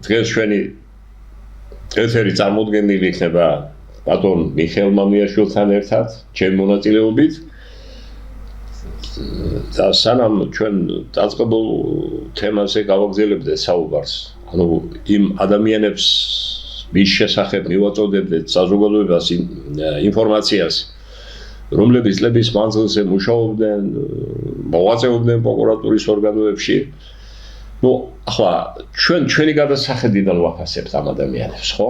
დღეს ჩვენი ეთერი წარმოდგენილი იქნება ბატონ მიხეილ მამიაშვილთან ერთად, ჩემი მონაწილეობით. და სანამ ჩვენ დაწყებულ თემაზე გავაგრძელებდეთ საუბარს, ანუ იმ ადამიანებს ვის შესახებ მივაწოდებდეთ საზოგადოებას ინფორმაციას, რომლებიც წლების მანძილზე მუშაობდნენ, მოღვაწეობდნენ პროკურატურის ორგანოებში. ახლა ჩვენი გადასახედიდან ვაფასებთ ამ ადამიანებს, ხო?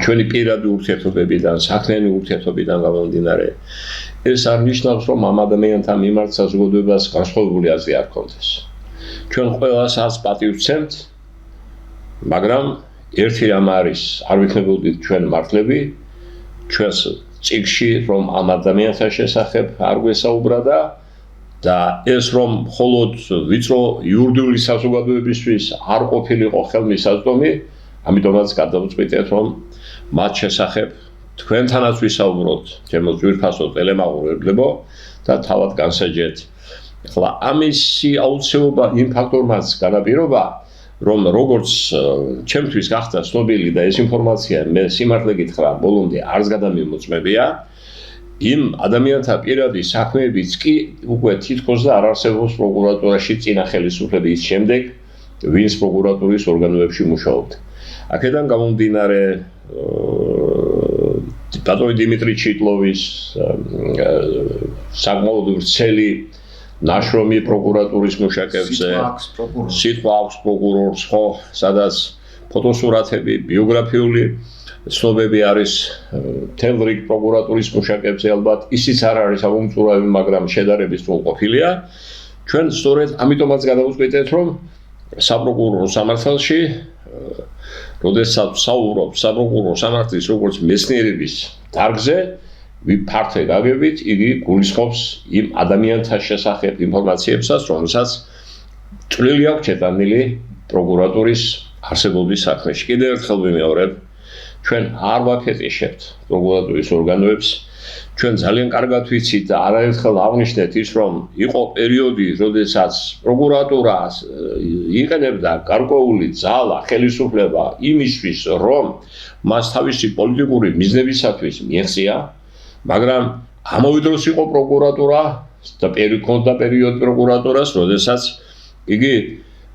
ჩვენი პირადი ურთიერთობებიდან, საქმიანი ურთიერთობიდან გამომდინარე, ეს არ ნიშნავს, რომ ამ ადამიანთა მიმართ საზოგადოებას განსხვავებული აზრი არ ჰქონდეს. ჩვენ ყველასაც პატივს ვცემთ, მაგრამ ერთი რამ არის, არ ვიქნებოდით ჩვენ მართლები, ჩვენს წიგნში, რომ ამ ადამიანთა შესახებ არ გვესაუბრა და ეს რომ მხოლოდ ვიწრო იურიდიული საზოგადოებისთვის არ ყოფილიყო ხელმისაწვდომი, ამიტომაც გადავწყვიტეთ, რომ მათ შესახებ თქვენთანაც ვისაუბროთ, ჩემო ძვირფასო ტელემაყურებლებო და თავად განსაჯეთ. ახლა ამისი აუცილებლობა იმ ფაქტორმაც განაპირობა, რომ როგორც ჩემთვის გახდა ცნობილი და ეს ინფორმაცია მე სიმართლე გითხრა, ბოლომდე არც გადამიმოწმებია, იმ ადამიანთა პირადი საქმეებიც კი უკვე თითქოს და არ არსებობს პროკურატურაში წინა ხელისუფლების შემდეგ, ვინც პროკურატურის ორგანოებში მუშაობდა. აქედან გამომდინარე ბატონი დიმიტრი ჩიტლოვის საკმაოდ ვრცელი ნაშრომი პროკურატურის მუშაკებზე, სიტყვა აქვს პროკურორს, ხო, სადაც ფოტოსურათები, ბიოგრაფიული ცნობები არის მთელ რიგ პროკურატურის მუშაკებზე, ალბათ ისიც არ არის ამომწურავი, მაგრამ შედარების სრულყოფილია. ჩვენ სწორედ ამიტომაც გადავწყვიტეთ, რომ საპროკურორო სამართალში როდესაც საუბრობ საპროკურორო სამართლის როგორც მეცნიერების დარგზე, ფართე გაგებით, იგი გულისხმობს იმ ადამიანთა შესახებ ინფორმაციებსაც, რომელსაც წვლილი აქვს შეტანილი პროკურატურის არსებობის საქმეში. კიდევ ერთხელ ვიმეორებ, ჩვენ არ ვაფეთიშებთ პროკურატურის ორგანოებს, ჩვენ ძალიან კარგად ვიცით და არაერთხელ აღნიშნეთ ის, რომ იყო პერიოდი, როდესაც პროკურატურა იყენებდა გარკვეული ძალა, ხელისუფლება იმისთვის, რომ მას თავისი პოლიტიკური მიზნებისათვის მიეღწია, მაგრამ ამავე დროს იყო პროკურატურა და ჰქონდა პერიოდი პროკურატურას, როდესაც იგი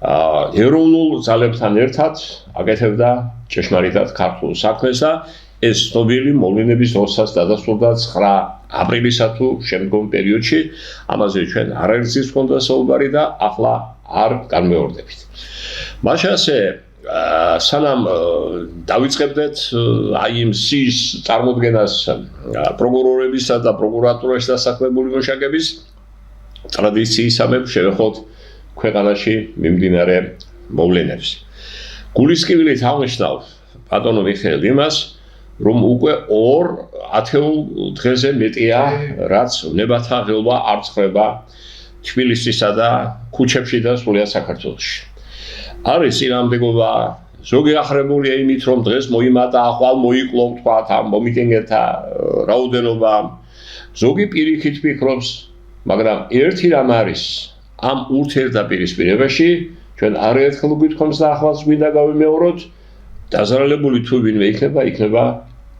ეროვნულ ძალებთან ერთად აკეთებდა ჭეშმარიტად ქართულ საქმეს და ეს ცნობილი მოვლენების დროსაც დადასტურდა 9 აპრილისა თუ შემდგომ პერიოდში, ამაზე ჩვენ არაერთის ჰქონდა საუბარი და ახლა არ განმეორდებით. მაშასე სანამ დავიწყებდეთ აი იმ სიის წარმოდგენას პროკურორებისა და პროკურატურაში დასაქმებული მუშაკების ტრადიციისამებ შევეხოთ ქვეყანაში მიმდინარე მოვლენებს. გულისკივილით აღნიშნავ ბატონო მიხეილ იმას, რომ უკვე 2 ათეულ დღეზე მეტია, რაც ნებათა ღელვა არ ცხრება თბილისისა და ქუჩებში და სრულიად საქართველოში. არის წინააღმდეგობა, ზოგი ახრებულია იმით, რომ დღეს მოიმატა, ახვალ მოიკლო თქვათ ამ მომიტინგეთა რაოდენობა, ზოგი პირიქით ფიქრობს, მაგრამ ერთი რამ არის, ამ ურთიერთდაპირისპირებაში ჩვენ არაერთხელ გვითხოვს და ახალს გვინდა გავიმეოროთ, დაზარალებული თუ ვინმე იქნება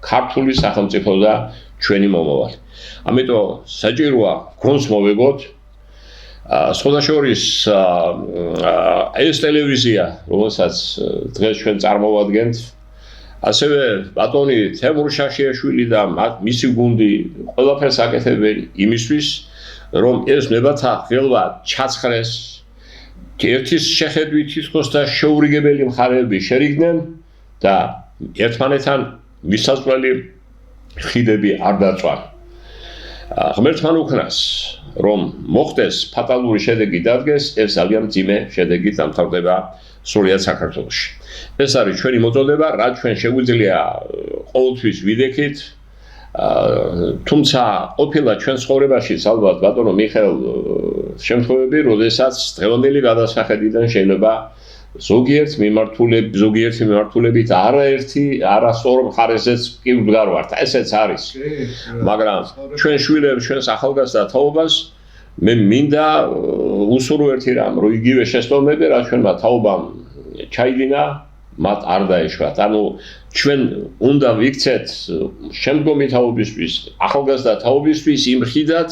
ქართული სახელმწიფო და ჩვენი მომავალი. ამიტომ საჭიროა გონს მოვეგოთ სხვადასხვაშორის ეს ტელევიზია, რომელსაც დღეს ჩვენ წარმოვადგენთ, ასევე ბატონი თემურ შაშიაშვილი და მისი გუნდი ყველაფერს აკეთებენ იმისთვის, რომ ეს ნებათა ღელვა ჩაცხრეს, ერთის შეხედვით თითქოს და შეურიგებელი მხარეები შერიგდნენ და ერთმანეთთან მისასვლელი ხიდები არ დაწვან. ღმერთთან უქნას, რომ მოხდეს ფატალური შედეგი დადგეს, ეს ძალიან მძიმე შედეგი დამთავრდება სრულიად საქართველოში. ეს არის ჩვენი მოწოდება, რაც ჩვენ შეგვიძლია ყოველთვის ვიდექით, თუმცა ყოფილა ჩვენ ცხოვრებაში ალბათ ბატონო მიხეილ შემთხვევები, როდესაც დღევანდელი გადასახედიდან შეიძლება ზოგიერთი მიმართულებით არასწორ მხარეზეც კი ვდგარ ვართ. ესეც არის. მაგრამ ჩვენ შვილებს, ჩვენს ახალგაზრდა თაობას მე მინდა უსურო ერთი რამ, რომ იგივე შესწავლები, რაც ჩვენმა თაობამ ჩაიდინა მათ არ დაეშვათ. ანუ ჩვენ უნდა ვიქცეთ შემდგომი თაობისთვის, ახალგაზრდა თაობისთვის იმ ხიდად,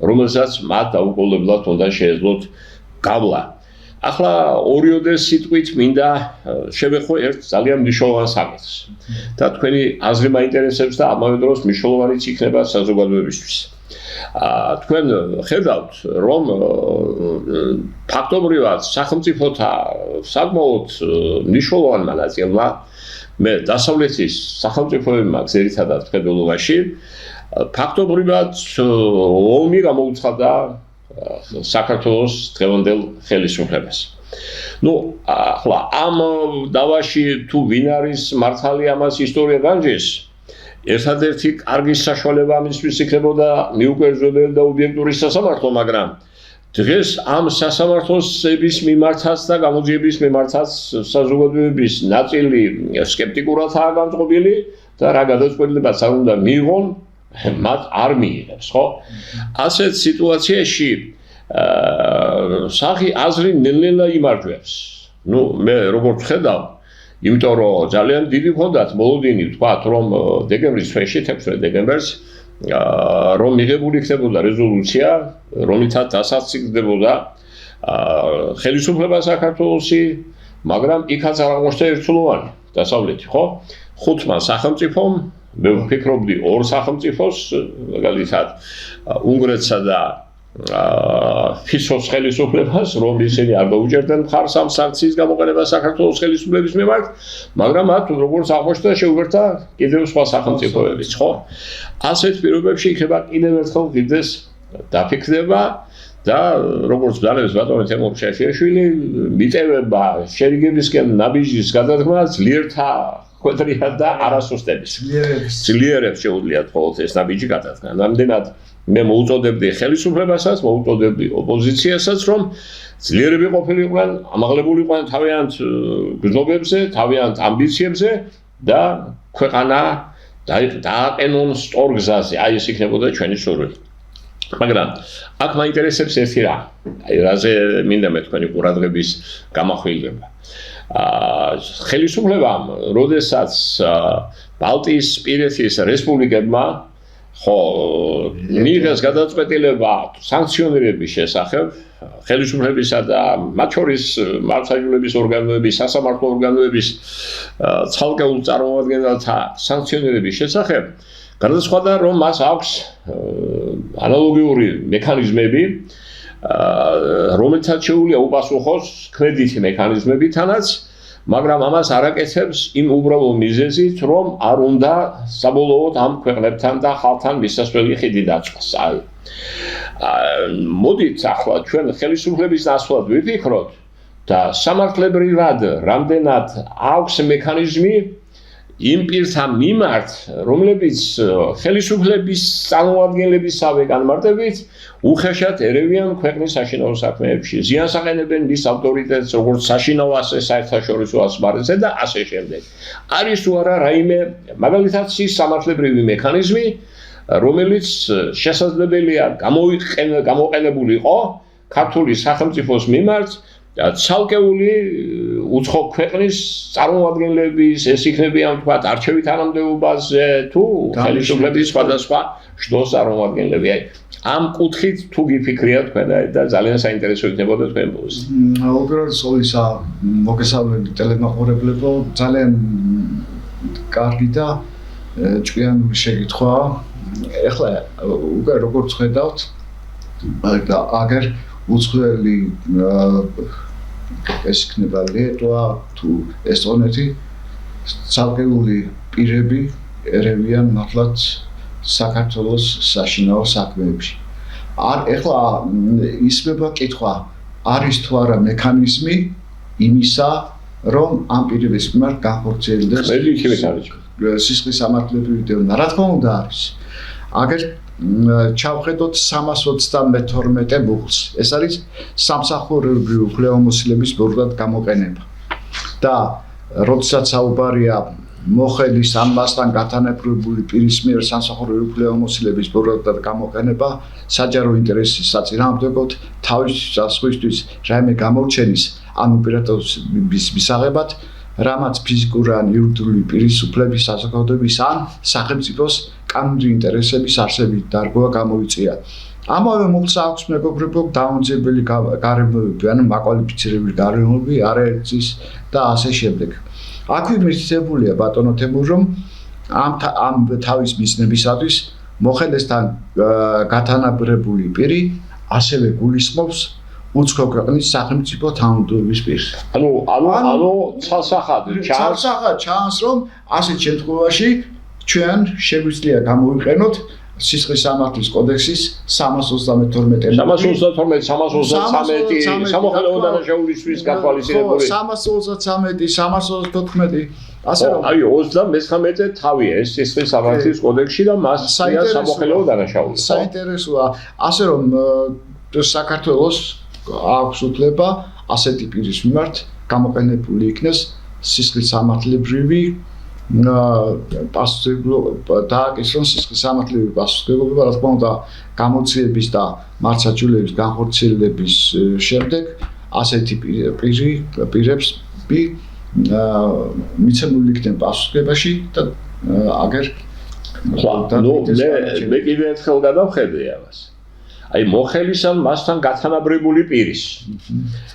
რომელსაც მათ დაუყოლებლად უნდა შეეძლოთ გავლა. ახლა ორიოდე სიტყვით მინდა შევეხო ერთ ძალიან მნიშვნელოვან საკითხს. და თქვენი აზრი მაინტერესებს და ამავე დროს მნიშვნელოვანიც იქნება საზოგადოებისთვის. თქვენ ხედავთ, რომ ფაქტობრივად სახელმწიფოთა საკმაოდ მნიშვნელოვანმა ნაწილმა მე დასავლეთის სახელმწიფოებმა ძირითადად მხედველობაში ფაქტობრივად ომი გამოუცხადა საქართველოს დღევანდელ ხელისუფლებას. ახლა ამ დავაში თუ ვინ არის მართალი ამას ისტორია განჯის, ერთადერთი კარგი საშუალება ამისთვის იქნებოდა მიუკერძოდელი და ობიექტური სასამართლო, მაგრამ დღეს ამ სასამართლოსების მიმართაც და გამოძიების მიმართაც საზოგადოების ნაწილი სკეპტიკურადაა გამწყობილი და რა გადაწყვეტილებაც არ უნდა მიიღონ, მათ არ მიიღებს, ხო? ასეთ სიტუაციაში სახი აზრი ნელ-ნელა იმარჯვებს. მე როგორც ხედავ, იმიტომ რომ ძალიან დიდი ჰქონდათ მოლოდინი ვთქვათ, რომ დეკემბრის თვეში, 16 დეკემბერს რომ მიღებული იქნებოდა რეზოლუცია, რომლითაც დასაცილდებოდა ხელისუფლება საქართველოსი, მაგრამ იქაც არ აღმოჩნდა ერთულოვანი დასავლეთი, ხო? 5 სახელმწიფომ, მე ვფიქრობდი 2 სახელმწიფოს, მაგალითად უნგრეთსა და ფიცოს ხელისუფლებას, რომ ისინი არ დაუჭერდნენ მხარს ამ სანქციის გამოყენებას საქართველოს ხელისუფლების მიმართ, მაგრამ მათ როგორც აღმოჩნდა შეუერთდა კიდევ სხვა სახელმწიფოებიც, ხო? ასეთ პირობებში იქნება კიდევ ერთხელ კიდეს დაფიქრდება და როგორც ბრძანებს ბატონი თემურ შეშიაშვილი, მიტევება შერიგებისკენ ნაბიჯის გადადგმა ძლიერთა ხვედრია და არასუსტების. ძლიერებს შეუძლიათ მხოლოდ ეს ნაბიჯი გადადგა. რამდენად მე მოუწოდებდი ხელისუფლებასაც, მოუწოდებდი ოპოზიციასაც, რომ ძლიერები ყოფილიყვნენ, ამაღლებულიყვნენ თავიანთ გრძნობებზე, თავიანთ ამბიციებზე და ქვეყანა დააყენონ სწორ გზაზე. აი ეს იქნებოდა ჩვენი სურვილი. მაგრამ აქ მაინტერესებს ერთი რა, რაზე მინდა მე თქვენი ყურადღების გამახვილება. ხელისუფლებამ, როდესაც ბალტიისპირეთის რესპუბლიკებმა ხო მიიღეს გადაწყვეტილება სანქციონირების შესახებ ხელისუფლებისა და მათ შორის მართლმსაჯულების ორგანოების, სასამართლო ორგანოების ცალკეულ წარმომადგენელთა სანქციონირების შესახებ, გადაწყდა, რომ მას აქვს ანალოგიური მექანიზმები, რომელთაც შეუძლია უპასუხოს ქმედითი მექანიზმებითანაც, მაგრამ ამას არ აკეთებს იმ უბრალო მიზეზით, რომ არ უნდა საბოლოოდ ამ ქვეყნებთან და ხალხთან მისასვლელი ხიდი დაწვას. მოდით ახლა ჩვენ ხელისუფლების ნაცვლად ვიფიქროთ და სამართლებრივად რამდენად აქვს მექანიზმი იმ პირთა მიმართ, რომლებიც ხელისუფლების წარმომადგენლებისავე განმარტებით უხეშად ერევიან ქვეყნის საშინაო საქმეებში, ზიანს აყენებენ მის ავტორიტეტს, როგორც საშინაო, ასე საერთაშორისო ასპარეზზე და ასე შემდეგ. არის თუ არა რაიმე მაგალითად სამართლებრივი მექანიზმი, რომელიც შესაძლებელია გამოყენებულიყო ქართული სახელმწიფოს მიმართ ცალკეული უცხო ქვეყნის წარმომადგენლების, ეს იქნებიან ვთქვათ არჩევით თანამდებობაზე თუ ხელისუფლების სხვადასხვა შტოს წარმომადგენლები. ამ კუთხით თუ გიფიქრიათ თქვენ და ძალიან საინტერესო იქნებოდა თქვენ ბოლოს. უპირველეს ყოვლისა მოგესალმებით ტელემაყურებლებო, ძალიან კარგი და ჭკვიანი შეკითხვაა. ეხლა უკვე როგორც ხედავთ, აგერ უცხოელი ეს იქნება ლიტვა თუ ესტონეთი, ცალკეული პირები ერევიან მართლაც საქართველოს საშინაო საქმეებში. ეხლა ისმება კითხვა, არის თუ არა მექანიზმი იმისა, რომ ამ პირების მიმართ განხორციელდეს სისხლის სამართლებრივი დევნა. რა თქმა უნდა არის. აგერ ჩავხედოთ 332 მუხლს. ეს არის სამსახურებრივი უფლებამოსილების ბოროტად გამოყენება. და როდესაც საუბარია მოხელის ამასთან გათანაბრებული პირის მიერ სამსახურებრივი უფლებამოსილების ბოროტად გამოყენება, საჯარო ინტერესის საწინააღმდეგოდ თავის საზღვისთვის რაიმე გამორჩენის ან უპირატესობის მისაღებად რამაც ფიზიკური ან იურიდიული პირის უფლების საზოგადოების ან სახელმწიფოს კანონმდებლო ინტერესების არსებით დარგვა გამოიწვია. ამავე მოხდა აქვს მეგობრებო დაუნძებელი გარემოებები ან მაკვალიფიცირებული გარემოებები არაერთის და ასე შემდეგ. აქვე მითითებულია ბატონო თემურ რომ ამ თავის მიზნებისათვის მოხელესთან გათანაბრებული პირი ასევე გულისხმობს უცხო ქვეყნის სახელმწიფო თანამდებობის პირს. ანუ ცალსახად ჩანს რომ ასეთ შემთხვევაში ჩვენ შეგვიძლია გამოვიყენოთ სისხლის სამართლის კოდექსის 332 სამოხელეო დანაშაულისთვის გათვალისწინებული 333 314 ასე რომ აი 39 თავია ეს სისხლის სამართლის კოდექსში და მას სამოხელეო დანაშაული. საინტერესოა ასე რომ საქართველოს აქვს უფლება ასეთი პირის მიმართ გამოყენებული იქნეს სისხლის სამართლებრივი დააკისრონ სისხლის სამართლებრივი პასუხისმგებლობა, რა თქმა უნდა, გამოძიების და მართლმსაჯულების განხორციელების შემდეგ ასეთი პირებს მიცემული იქნება პასუხისმგებაში და აგერ მე კიდევ ერთხელ გადავხედე ამას. აი მოხელისან მასთან გათანაბრებული პირის.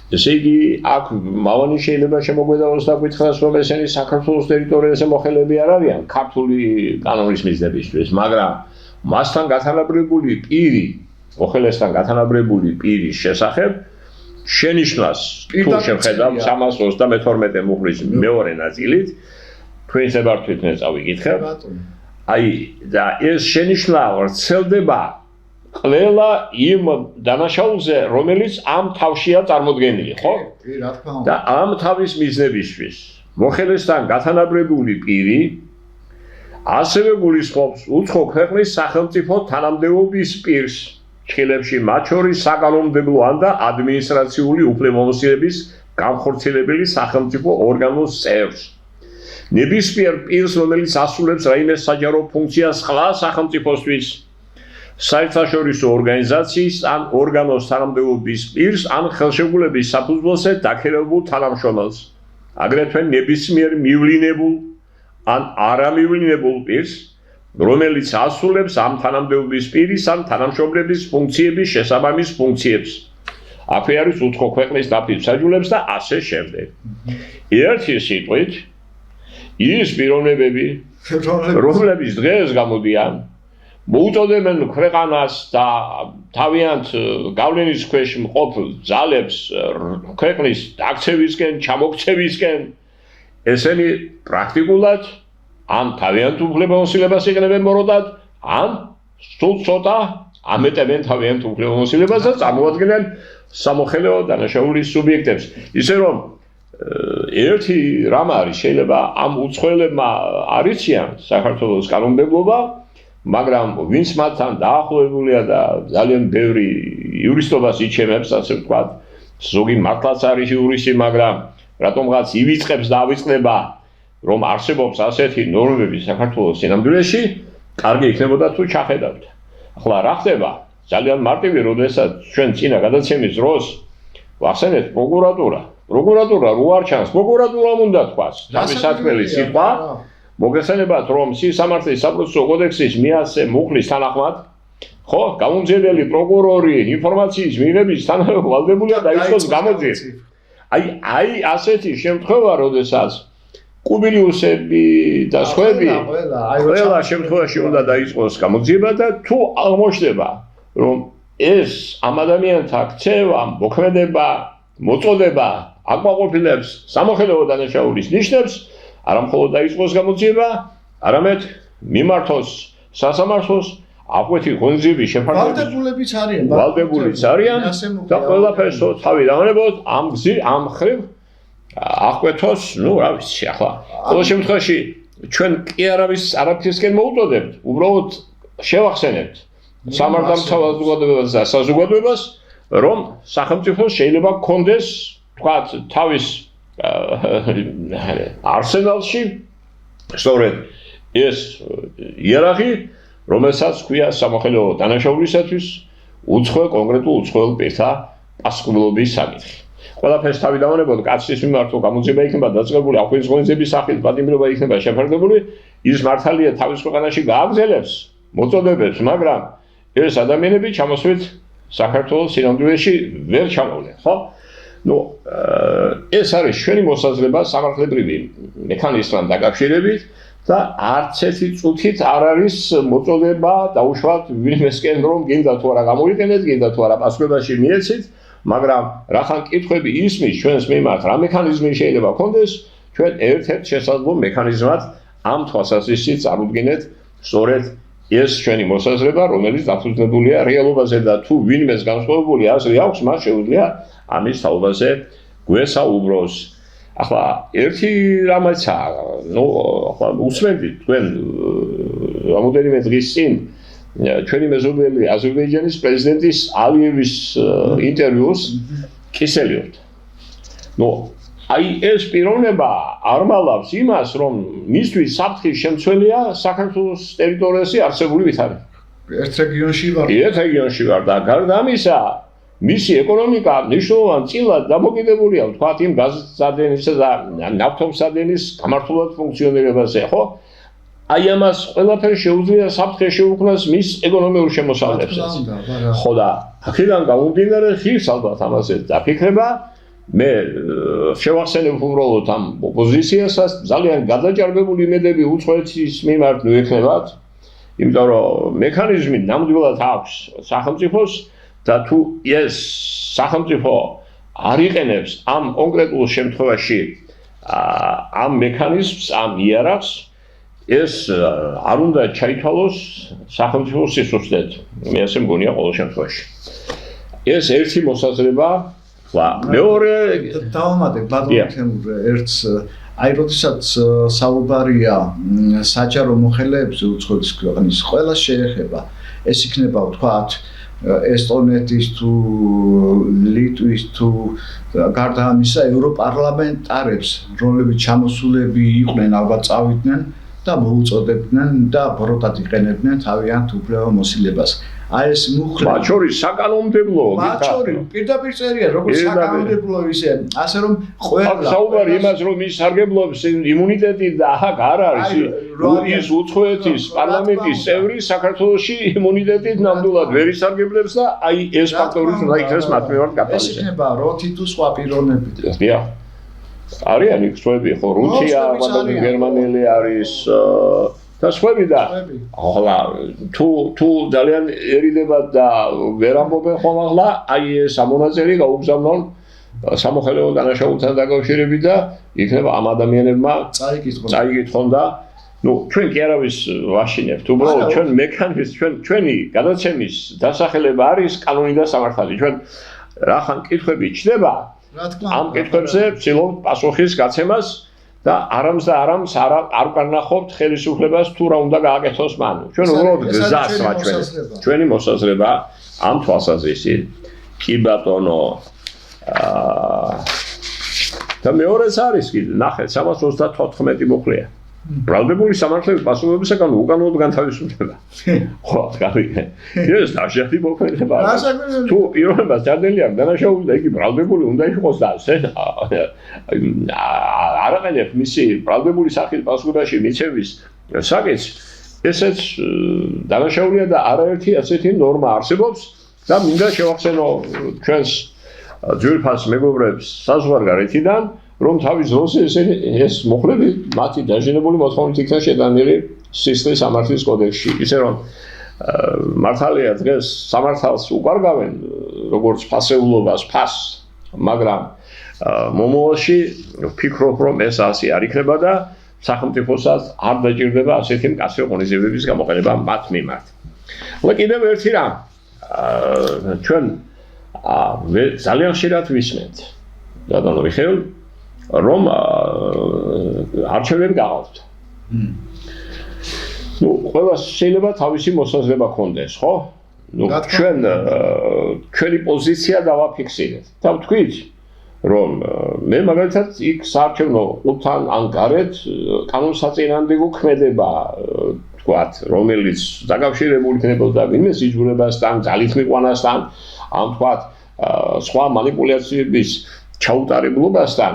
ესე იგი აქ მავანი შეიძლება შემოგვედავოს დაკითხვას რომ ესენი საქართველოს ტერიტორიაზე მოხელები არ არიან ქართული კანონის მიზნებისთვის, მაგრამ მასთან გათანაბრებული პირი, მოხელესთან გათანაბრებული პირის შესახებ შენიშვნას თუ შევხედავ 332 მუხლის მეორე ნაწილით თქვენ ზებართვით წავიკითხებ. აი და ეს შენიშვნა ვრცელდება ყველა იმ დანაშაულზე, რომელიც ამ თავშია წარმოდგენილი, ხო? რა თქმა უნდა. და ამ თავის მიზნებისთვის მოხელესთან გათანაბრებული პირი ასევე გულისხმობს უცხო ქვეყნის სახელმწიფო თანამდებობის პირს, ჩხილებში მათ შორის საკანონმდებლო ან და ადმინისტრაციული უფლებამოსილების განხორციელებელი სახელმწიფო ორგანოს წევრს. ნებისმიერ პირს, რომელიც ასრულებს რაიმე საჯარო ფუნქციას სხვა სახელმწიფოსთვის, საერთაშორისო ორგანიზაციის ან ორგანოს თანამდებობის პირს ან ხელშეკრულების საფუძველზე დაქირავებულ თანამშრომელს, აგრეთვე ნებისმიერ მივლინებულ ან არამივლინებულ პირს, რომელიც ასრულებს ამ თანამდებობის პირის ან თანამშრომლების ფუნქციების შესაბამის ფუნქციებს. აქვე არის უცხო ქვეყნის დაფიქსირებულებს და ასე შემდეგ. ერთი სიტყვით, ის პიროვნებები, რომლებიც დღეს გამოდიან, მოუწოდებენ ქვეყანას და თავიანთ გავლენის ქვეშ მყოფ ძალებს ქვეყნის დაქცევისკენ, ჩამოქცევისკენ, ესენი პრაქტიკულად ან თავიანთ უფლებამოსილებას იყენებენ მოროდად, ან სულ ცოტა ამეტებენ თავიანთ უფლებამოსილებას და წარმოადგენენ სამოხელეო დანაშაულის სუბიექტებს. ისე რომ ერთი რამ არის, შეიძლება ამ უცხოელებმა არიციან საქართველოს კანონმდებლობა, მაგრამ ვინც მათთან დაახლოებულია და ძალიან ბევრი იურისტობას იჩემებს, ასე ვთქვათ, ზოგი მართლაც არის იურისტი, მაგრამ რატომღაც ივიწყებს და ავიწყდება, რომ არსებობს ასეთი ნორმები საქართველოს სინამდვილეში, კარგი იქნებოდა თუ ჩახედავთ. ახლა რა ხდება? ძალიან მარტივი, როდესაც ჩვენ წინა გადაცემის დროს ვახსენეთ პროკურატურა რო არ ჩანს, პროკურატურამ უნდა თქვას, თავის საქმელის სიტყვა. მოგესალმებათ, რომ სამართლის საპროცესო კოდექსის 100 მუხლის თანახმად, ხო, გამომძიებელი პროკურორი ინფორმაციის მიღების თანახმად ვალდებულია დაიწყოს გამოძიება. აი ასეთი შემთხვევა, როდესაც კუბილიუსები და სხვები ყველა შემთხვევაში უნდა დაიწყოს გამოძიება და თუ აღმოჩნდება, რომ ეს ამ ადამიანთა ქცევა, მოქმედება, მოწოდება აკმაყოფილებს სამოხელეო დანაშაულის ნიშნებს, არა მხოლოდ დაიწყოს გამოძიება, არამედ მიმართოს სასამართლოს აყვეთი ღონისძიების შეფარდებიც ვალდებულიც არიან და ყველაფერს თავი დავანებოთ ამ ხრივ აყვეთოს, რა ვიცი, ახლა ყოველ შემთხვევაში ჩვენ კი არაფრისკენ მოუწოდებთ, უბრალოდ შევახსენებთ სამართალმთავრობას და საზოგადოებას, რომ სახელმწიფოს შეიძლება გქონდეს, თქვათ, თავის არსენალში სწორედ ეს იერარქი, რომელსაც ქვია სამოხელეო დანაშაულისათვის კონკრეტულ უცხოელ პირთა პასუხისმგებლობის საკითხი. ყველაფერს თავი დავანებოთ, კაცის მიმართო გამოძიება იქნება დაწყებული, აღვიზღონების სახით პატიმრობა იქნება შეფარდებული, ის მართალია თავის ქვეყანაში გააგრძელებს მოწოდებებს, მაგრამ ეს ადამიანები ჩამოსვლით საქართველოს სინამდვილეში ვერ ჩამოვლენ, ხო? ეს არის ჩვენი მოსაზრება სამართლებრივი მექანიზმთან დაკავშირებით და არც ერთი წუთით არ არის მოწოდება დაუშვათ ვინმესკენ რომ გინდა თუ არა გამოიყენეთ, გინდა თუ არა პასუხებაში მიეცით, მაგრამ რახან კითხვები ისმის ჩვენს მიმართ, რა მექანიზმი შეიძლება გქონდეს, ჩვენ ერთ-ერთ შესაძლო მექანიზმად ამ თვალსაზრისით წარუდგინეთ სწორედ ეს ჩვენი მოსაზრება, რომელიც დაფუძნებულია რეალობაზე და თუ ვინმეს განსხვავებული აზრი აქვს, მას შეუძლია ამის თაობაზე გვესაუბროს. ახლა ერთი რამაცა, ახლა უსმენდით თქვენ რამოდენიმე დღის წინ ჩვენი მეზობელი აზერბაიჯანის პრეზიდენტის ალიევის ინტერვიუს კისელიოთ. აი ეს პიროვნება არ მალავს იმას, რომ მისთვის საფრთხის შემცველია საქართველოს ტერიტორიაზე არსებული ვითარი. ერთ რეგიონში ვარ და გარდა ამისა, მისი ეკონომიკა მნიშვნელოვან წილად დამოკიდებულია ვთქვათ იმ გაზსადენისა და ნავთობსადენის გამართულად ფუნქციონირებაზე, ხო? აი ამას ყველაფერს შეუძლია საფრთხე შეუქმნას მის ეკონომიურ შემოსავლებსაც. ხო და აქედან გამომდინარე ხის ალბათ ამაზე დაფიქრება მე შევახსენებ უბრალოდ ამ ოპოზიციასაც ძალიან გადაჭარბებული იმედები უცხოეთის მიმართ მიექნებათ, იმიტომ რომ მექანიზმი ნამდვილად აქვს სახელმწიფოს და თუ ეს სახელმწიფო არ იყენებს ამ კონკრეტულ შემთხვევაში ამ მექანიზმს, ამ იარაღს, ეს არ უნდა ჩაითვალოს სახელმწიფოს სისუსტედ. მე ასე მგონია ყოველ შემთხვევაში. ეს ერთი მოსაზრება მეორე დავამატებ ბატონო თემურე ერთს აი როდესაც საუბარია საჯარო მოხელეებზე უცხოეთის ქვეყნის ყველა შეეხება ეს იქნება ვთქვათ ესტონეთის თუ ლიტვის თუ გარდა ამისა ევროპარლამენტარებს რომლებიც ჩამოსულები იყვნენ ალბათ წავიდნენ და მოუწოდებდნენ და ბოროტად იყენებდნენ თავიანთ უფლებამოსილებას. აი ეს მუხრე მათ შორის საკანონმდებლო მათ შორის პირდაპირ წერია როგორც საკანონმდებლო ისე ასე რომ ყველა საუბარი იმას რომ ის სარგებლობს იმუნიტეტით და აჰა არ არის ის უცხოეთის პარლამენტის წევრი საქართველოში იმუნიტეტით ნამდვილად ვერ ისარგებლებს და აი ეს ფაქტორიც უნდა იქნეს მათ მიმართ გაფასება. ეს იქნება როთი თუ სხვა პიროვნები. დიახ. არიანი ხსვები ხო რუსია, გერმანელი არის და სხვები და ახლა თუ ძალიან ერიდებათ და ვერ ამბობენ ხომ ახლა აი ეს ამონაწერი გაუგზავნონ სამოხელეო დანაშაულთან დაკავშირებით და იქნება ამ ადამიანებმა წაიკითხონ და ჩვენ კი არავის ვაშინებთ უბრალოდ ჩვენ მექანიზმი ჩვენი გადაცემის დასახელება არის კანონი და სამართალი ჩვენ რახან კითხვები ჩდება ამ კითხვებზე ვცდილობთ პასუხის გაცემას და არამს და არამს არ განახობთ ხელისუფლებას თუ რა უნდა გააკეთოს მან. ჩვენ უბრალოდ გზას ვაჩვენებთ. ჩვენი მოსაზრება ამ თვალსაზრისით კი ბატონო და მეორეც არის კიდე ნახეთ 334 მუხლია. ბრალდებული სამართლების პასუხებისაგან უკანონოდ განთავისუფლება. ხო, გავიგე. ეს დაშეთი მოქმედება. თუ პიროვნებას ჯადელი აქვს დანაშაული და იგი ბრალდებული უნდა იყოს და არ აყენებს მისი ბრალდებული სახით პასუხებაში მიცემის საკითხს, ესეც დანაშაულია და არაერთი ასეთი ნორმა არსებობს და მინდა შევახსენო ჩვენს ძვირფას მეგობრებს საზღვარგარეთიდან რომ თავის დროზე ეს მოხლები მათი დაჟინებული მოთხოვნით იქნა შეტანილი სისხლის სამართლის კოდექსში. ისე რომ მართალია დღეს სამართალს უკარგავენ როგორც ფასეულობას ფასს, მაგრამ მომავალში ვფიქრობ რომ ეს ასე არ იქნება და სახელმწიფოსაც არ დაჭირდება ასეთი მკაცრი ღონისძიებების გამოყენება მათ მიმართ. და კიდევ ერთი რამ ჩვენ ძალიან ხშირად ვისმენთ ბატონო მიხეილ რომ არჩევნები გաղავთ. ყველა შეიძლება თავისი მოსაზრება ქონდეს, ხო? ჩვენი პოზიცია დავაფიქსირეთ. და ვთქვით, რომ მე მაგალითად იქ საარჩევნო ყუთთან ან გარეთ კანონსაწინააღმდეგო ქმედება ვთქვათ, რომელიც დაკავშირებული იქნებოდა ვინმე სიძულებასთან, ძალით მიყვანასთან, ან ვთქვათ, სხვა მანიპულაციების ჩაუტარებლობასთან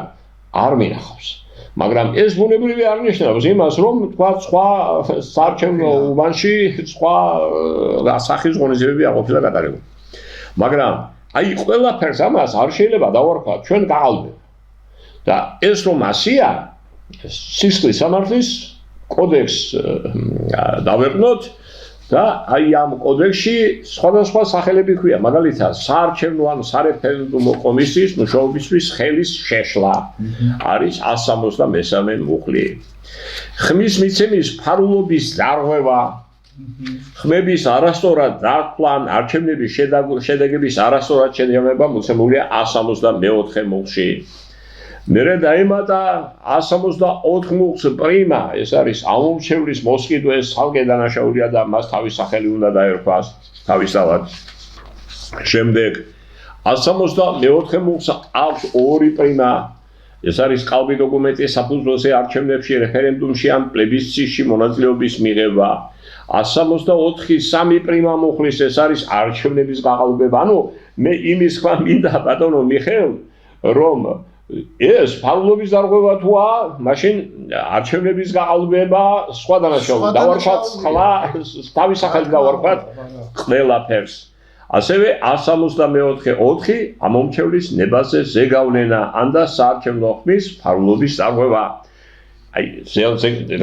არ მინახავს. მაგრამ ეს ბუნებრივი არ ნიშნავს იმას, რომ თქვა სხვა საარჩევნო უბანში სხვა სახის ღონისძიებები არ ყოფილა გატარებული. მაგრამ აი ყველაფერს ამას არ შეიძლება დავარქვათ ჩვენ გაყალბება. და ეს რომ ასია სისხლის სამართლის კოდექსს დავეყნოთ და აი ამ კოდექსში სხვადასხვა სახელები ქვია, მაგალითად საარჩევნო ან სარეფერენდუმო კომისიის მუშაობისთვის ხელის შეშლა არის 163 მუხლი. ხმის მიცემის ფარულობის დარღვევა, ხმების არასწორად დართვა, არჩევნების შედეგების არასწორად შედგენება მოცემულია 164 მუხლში. მერე დაემატა 164 მუხლს პრიმა, ეს არის ამომრჩევლის მოსყიდვე, ხალხი დანაშაულია და მას თავის სახელი უნდა დაერქვას თავისთავად. შემდეგ 164 მუხლს აქვს 2 პრიმა, ეს არის ყალბი დოკუმენტი საფუძველზე არჩევნებში, რეფერენდუმში ან პლებისციტში მონაწილეობის მიღება. 164 3 პრიმა მუხლის, ეს არის არჩევნების გაყალბება. ანუ მე იმის თქვა მინდა ბატონო მიხეილ, რომ ეს ფარულობის დარღვევა თუა, მაშინ არჩევნების გაყალბება, სხვა დანაშაულები დავარქვათ, ხლა თავის სახელით დავარქვათ ყველაფერს. ასევე 164 ამომრჩევლის ნებაზე ზეგავლენა ან და საარჩევნო ხმის ფარულობის დარღვევა. აი,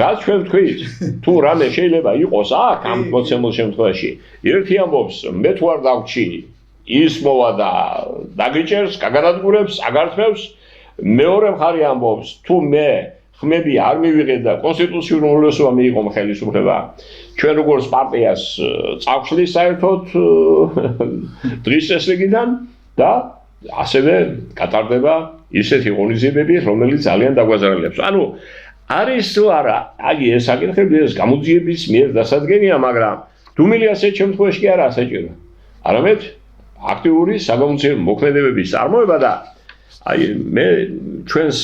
რა ჩვენ ვთქვით? თუ რამე შეიძლება იყოს აქ ამ მოცემულ შემთხვევაში, ერთი ამბობს, მე თუ არ დავჩი, ის მოვა და დაგიჭერს, გაგანადგურებს, აგართმევს. მეორე მხარე ამბობს, თუ მე ხმები არ მივიღე და კონსტიტუციური უმრავლესობა მიიღო ხელისუფლება, ჩვენ როგორც პარტიას წავშლის საერთოდ დღის წესრიგიდან და ასევე გატარდება ისეთი ღონისძიებები, რომელიც ძალიან დაგვაზარალებს. ანუ არის თუ არა, აი ეს საკითხები ეს გამოძიების მიერ დასადგენია, მაგრამ დუმილი ასეთ შემთხვევაში კი არაა საჭირო. არამედ აქტიური საგამოძიებო მოქმედებების წარმოება და აი მე ჩვენს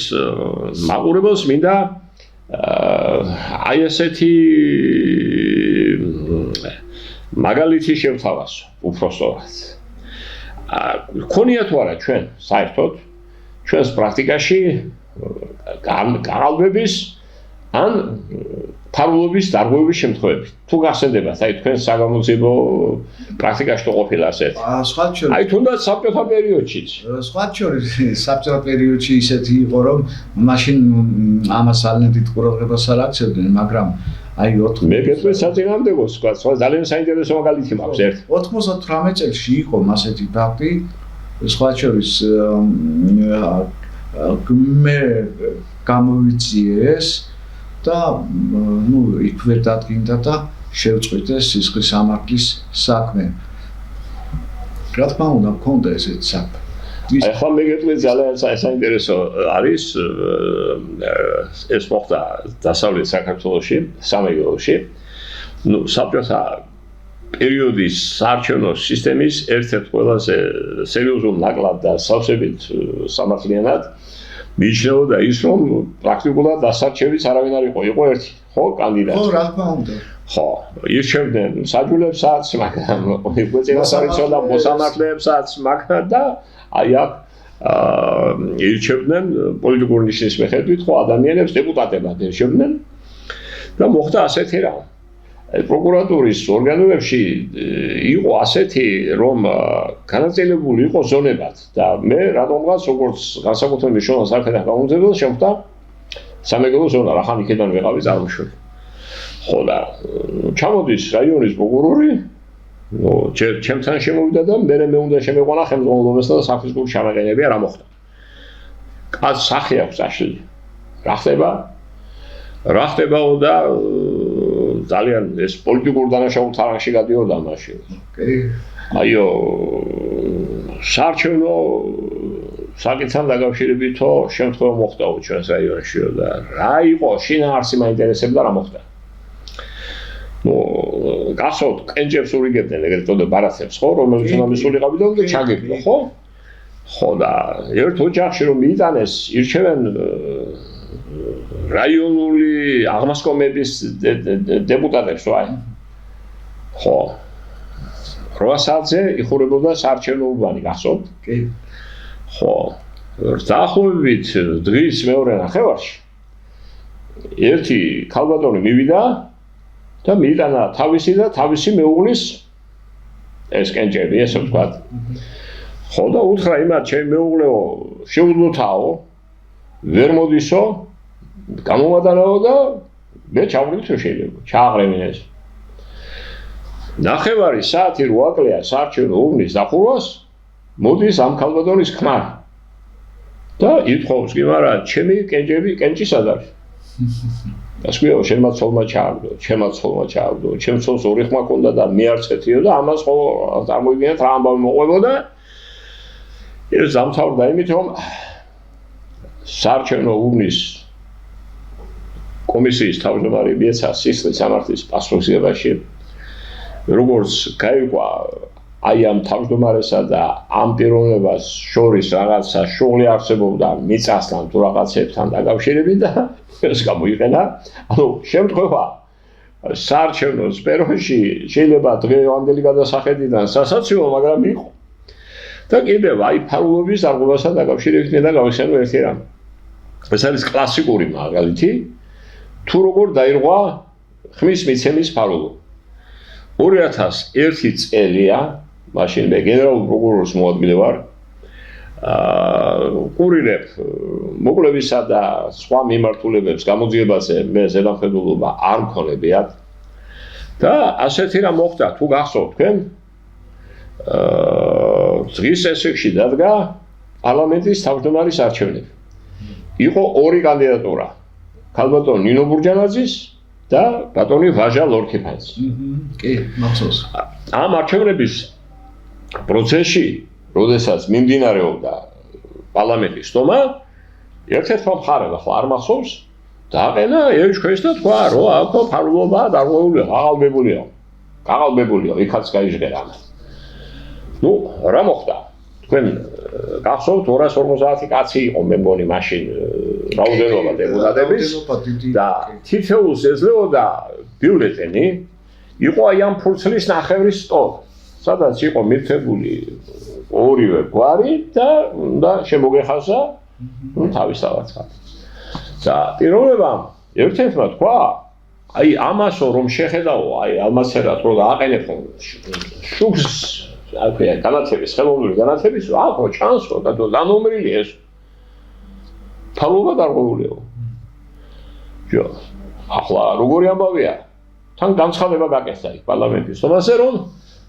მაყურებელს მინდა აი ესეთი მაგალითი შევთავაზო უпростоრად. ქონია თუ არა ჩვენ საერთოდ ჩვენს პრაქტიკაში გაყალბების ან ფარულობის დარღვევის შემთხვევები. თუ გახსენდებათ, აი თქვენ საგამოძიებო პრაქტიკაში თუ ყოფილა ასეთ. სხვა შორის. აი თუნდაც საბჭოთა პერიოდშიც. სხვა შორის საბჭოთა პერიოდში ისეთი იყო, რომ მაშინ ამას ძალიან დიდ ყურადღებას არ აქცევდნენ, მაგრამ აი 4 მე გეტყვით საწინააღმდეგოს სხვა ძალიან საინტერესო მაგალითი მაქვს ერთ. 98 წელს იყო ასეთი ფაქტი, სხვა შორის მე გამოვიძიეს და ნუ იქ ვერ დადგინდა და შევწყვიტეს სისხლის სამართლის საქმე. რა თქმა უნდა, მქონდა ესეთი საქმე. ახლა მე გეტყვით ძალიან საინტერესო არის ეს მოხდა დასავლეთ საქართველოში, სამეგრელოში. ნუ საბჭოთა პერიოდის საარჩევნო სისტემის ერთ-ერთ ყველაზე სერიოზულ ნაკლად და სავსებით სამართლიანად მიიჩნეოდა ის, რომ პრაქტიკულად დასარჩევიც არავინ არ იყო, იყო ერთი, ხო, კანდიდატი. ხო, რა თქმა უნდა. ხო, ირჩევდნენ საჯულებსაც, მაგრამ უეცინასარიცოდა მოსამართლეებსაც, მაგრამ და აი აქ ირჩევდნენ პოლიტიკური ნიშნის მიხედვით, ხო, ადამიანებს დეპუტატებად ირჩევდნენ და მოხდა ასეთი რამ. პროკურატურის ორგანოებში იყო ასეთი, რომ განაწილებული იყო ზონებად და მე რატომღაც როგორც განსაკუთრებით მნიშვნელოვან საქმედან გამომძებელს შემხვდა სამეგრელო ზონა, რახან იქიდან ვეყავი წარმოშველი. ხო და ჩამოდის რაიონის პროკურორი, ნუ ჩემთან შემოვიდა და მე უნდა შემეყვანა ხელმძღვანელობასთან და სახლის გულ ჩამაყენებია რა მოხდა. კაც სახე აქვს აშლილი. რა ხდება? რა ხდებაო და ძალიან ეს პოლიტიკურ დანაშაულთა რangში გადიოდა მაშინ. აიო საარჩევნო საკითხთან დაკავშირებითო შემთხვევა მოხდაო ჩვენს რაიონშიო და რა იყო შინაარსი მაინტერესებდა რა მოხდა. ნუ გასult კენჭებს ურიგებდნენ ეგრეთ წოდებული ბარათებს ხო რომელიც უნდა მისულიყავი და ჩაგებდა ხო? ხო და ერთ ოჯახში რომ მიიტანეს ირჩევენ რაიონული აღმასკომების დეპუტატებს ვაი. ხო. 8 საათზე იხურებოდა საარჩევნო უბანი, გახსოვთ? კი. ხო. დაახლოებით დღის მეორე ნახევარში ერთი ქალბატონი მივიდა და მიიტანა თავისი და თავისი მეუღლის ეს კენჭები, ესე ვთქვათ. ხო და უთხრა იმათ, ჩემი მეუღლეო, შეუძლოთაო, ვერ მოდისო, გამომადანაო და მე ჩავყრით რომ შეიძლება, ჩააღრევინ ეს. ნახევარი საათი რო აკლია საარჩევნო ურნის დახურვას, მოდის ამ ქალბატონის ქმარი. და ითხოვს კი, მაგრამ ჩემი კენჭები კენჭი სად არის? ასკვიო, შენმა ცოლმა ჩააგდო, ჩემმა ცოლმა ჩააგდო, ჩემ ცოლს ორი ხმა ჰქონდა და მე არც ეთიო და ამას ხო წარმოვიდგინეთ რა ამბავი მოყვებოდა. ეს დამთავრდა იმით, რომ საარჩევნო ურნის კომისიის თავმჯდომარე მიეცა სისხლის სამართლის პასუხისმგებაში, როგორც გაიგვა აი ამ თავმჯდომარესა და ამ პიროვნებას შორის რაღაცა შუღლი არსებობდა მიწასთან თუ რაღაცებთან დაკავშირებით და ეს გამოიყენა. ანუ შემთხვევა საარჩევნო სფეროში შეიძლება დღევანდელი გადასახედიდან სასაცილო, მაგრამ იყო. და კიდევ აი ფარულობის დარღვევასთან დაკავშირებით მინდა გავიხსენო ერთი რამ. ეს არის კლასიკური მაგალითი თუ როგორ დაირღვა ხმის მიცემის ფარულობა. 2001 წელია, მაშინ მე გენერალურ პროკურორის მოადგილე ვარ. ყურირებ მოკლებისა და სხვა მიმართულებებს გამოძიებაზე მე ზედამხედველობა არ მქონებიათ. და ასეთი რამ მოხდა, თუ გახსოვთ თქვენ, დღის ესეში დადგა პარლამენტის თავმჯდომარის არჩევნები. იყო ორი კანდიდატურა. ქალბატონ ნინო ბურჯანაძის და ბატონი ვაჟა ლორქიფანს. კი, მახსოვს. ამ არჩევნების პროცესში, როდესაც მიმდინარეობდა პარლამენტის სტომა, ერთ-ერთმა მხარემ ახლა არ მახსოვს, დააყენა ეჭქვეშ და თქვა, რომ აქ ფარულობა დარღვეულია, გაღალბებულია, იქაც გაიჟღერა. ნუ, რა მოხდა? თქვენ გახსოვთ 250 კაცი იყო მე მგონი მაშინ რაოდენობა დეპუტატების და თითოეულს ეძლეოდა ბიულეტენი, იყო აი ამ ფურცლის ნახევრის სტოლი, სადაც იყო მითებული ორივე გვარი და უნდა შემოგეხაზა თავისთავად. და პიროვნებამ ერთ-ერთმა თქვა, აი ამასო რომ შეხედაო, აი ალმასერად რო გააყენებ შუქს აქვე განათების, ხელოვნური განათების, ახო ჩანსო და დანომრილი ეს. ფარულობა დარღვეულიო. ჯო, ახლა როგორი ამბავია? თან განცხადება გაკეთდა იქ პარლამენტის სტომაზე, რომ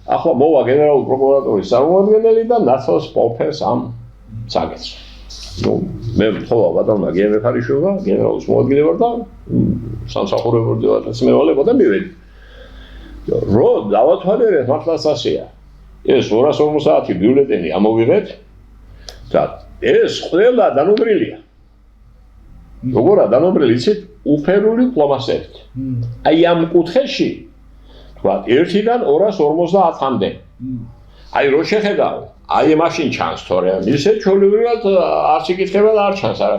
ახლა მოვა გენერალური პროკურატურის წარმომადგენელი და ნაცვალს პოფერს ამ საკითხს. ნუ მე ვთხოვა ბატონმა გიემეფარიშვილმა, გენერალის მოადგილე ვარ და სამსახურებო დეპარტამენტს მევალება და მივედი. რო დავათვალიერეთ მართლაც ასეა. ეს 250 ბიულეტენი ამოვიღეთ და ეს ყველა დანომრილია. როგორა დანომრილი იცით? უფერული ფლომასტერით. აი ამ კუთხეში თქვა 1-დან 250-მდე. აი რო შეხედავ, აი მაშინ ჩანს თორე ისე ჩვეულებრივად არც იკითხება და არ ჩანს არა.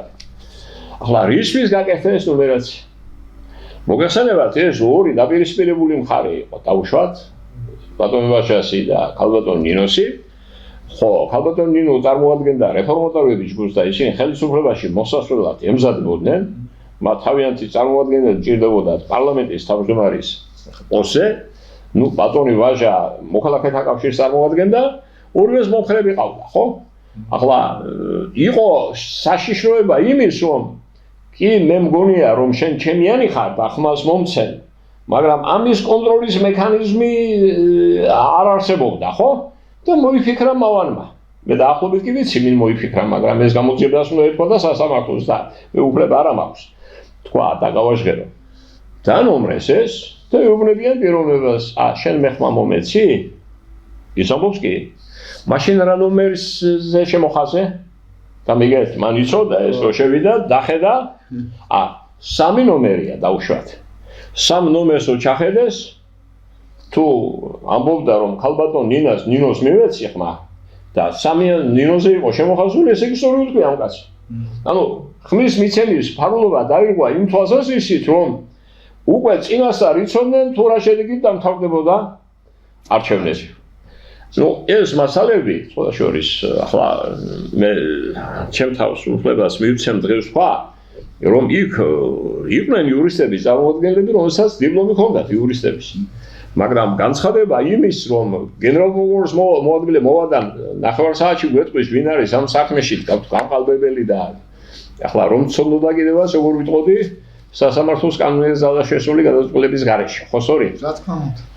ახლა რისთვის გაკეთდა ეს ნუმერაცია? მოგეხსენებათ ეს ორი დაპირისპირებული მხარე იყო, დაუშვათ ბატონ ვაჟასი და ქალბატონ ნინოსი. ხო, ქალბატონ ნინო წარმოადგენდა რეფორმატორების ჯგუფს და ისინი ხელისუფლებაში მოსასვლელად ემზადებოდნენ. მათ თავიანთი წარმოადგენელი ჭირდებოდათ პარლამენტის თავმჯდომარის პოსტზე. ნუ ბატონი ვაჟა მოქალაქეთა კავშირს წარმოადგენდა, ორივეს მომხრები ყავდა, ხო? ახლა იყო საშიშროება იმის, რომ კი მე მგონია რომ შენ ჩემიანი ხარ და ხმას მომცენ, მაგრამ ამის კონტროლის მექანიზმი არ არსებობდა, ხო? და მოიფიქრა მავანმა. მე დაახლოებით კი ვიცი, ვინ მოიფიქრა, მაგრამ ეს გამოძიებას უნდა ეთქვა და სასამართლოს და მე უფლება არ მაქვს. თქვა და გავაჟღერო. დანომრეს ეს და ეუბნებიან პიროვნებას, შენ მე ხმა მომეცი? ის ამბობს კი. მაშინ რა ნომერზე შემოხაზე? და მიგეთ, მან იცოდა ეს რო შევიდა, დახედა. 3 ნომერია დაუშვათ. 3 ნომერსო ჩახედეს. თუ ამბობდა რომ ქალბატონ ნინოს მივეცი ხმა და 3 ნინოზე იყო შემოხაზული, ესე იგი სწორი უთქვი ამ კაცს. ანუ ხმის მიცემის ფარულობა დაირღვა იმ თვალსაზრისით, რომ უკვე წინასწარ იცოდნენ თუ რა შედეგით დამთავრდებოდა არჩევნები. ნუ ეს მასალები ყველა შორის ახლა მე ჩემ თავს უფლებას მივცემ დღეს თქვა რომ იქ იყვნენ იურისტები წარმოადგენლები რომელსაც დიპლომი ჰქონდათ იურისტების მაგრამ განცხადება იმის რომ გენერალ პროკურორის მოადგილე მოვადან 9 საათში გვეტყვის ვინ არის ამ საქმეში გამყალბებელი და ახლა რომ ცნობოდა კიდევაც როგორ ვიტყოდი სასამართლოს კანონიერ ზალას შესული გადაწყვეტილების გარეშე ხო სწორია რა თქმა უნდა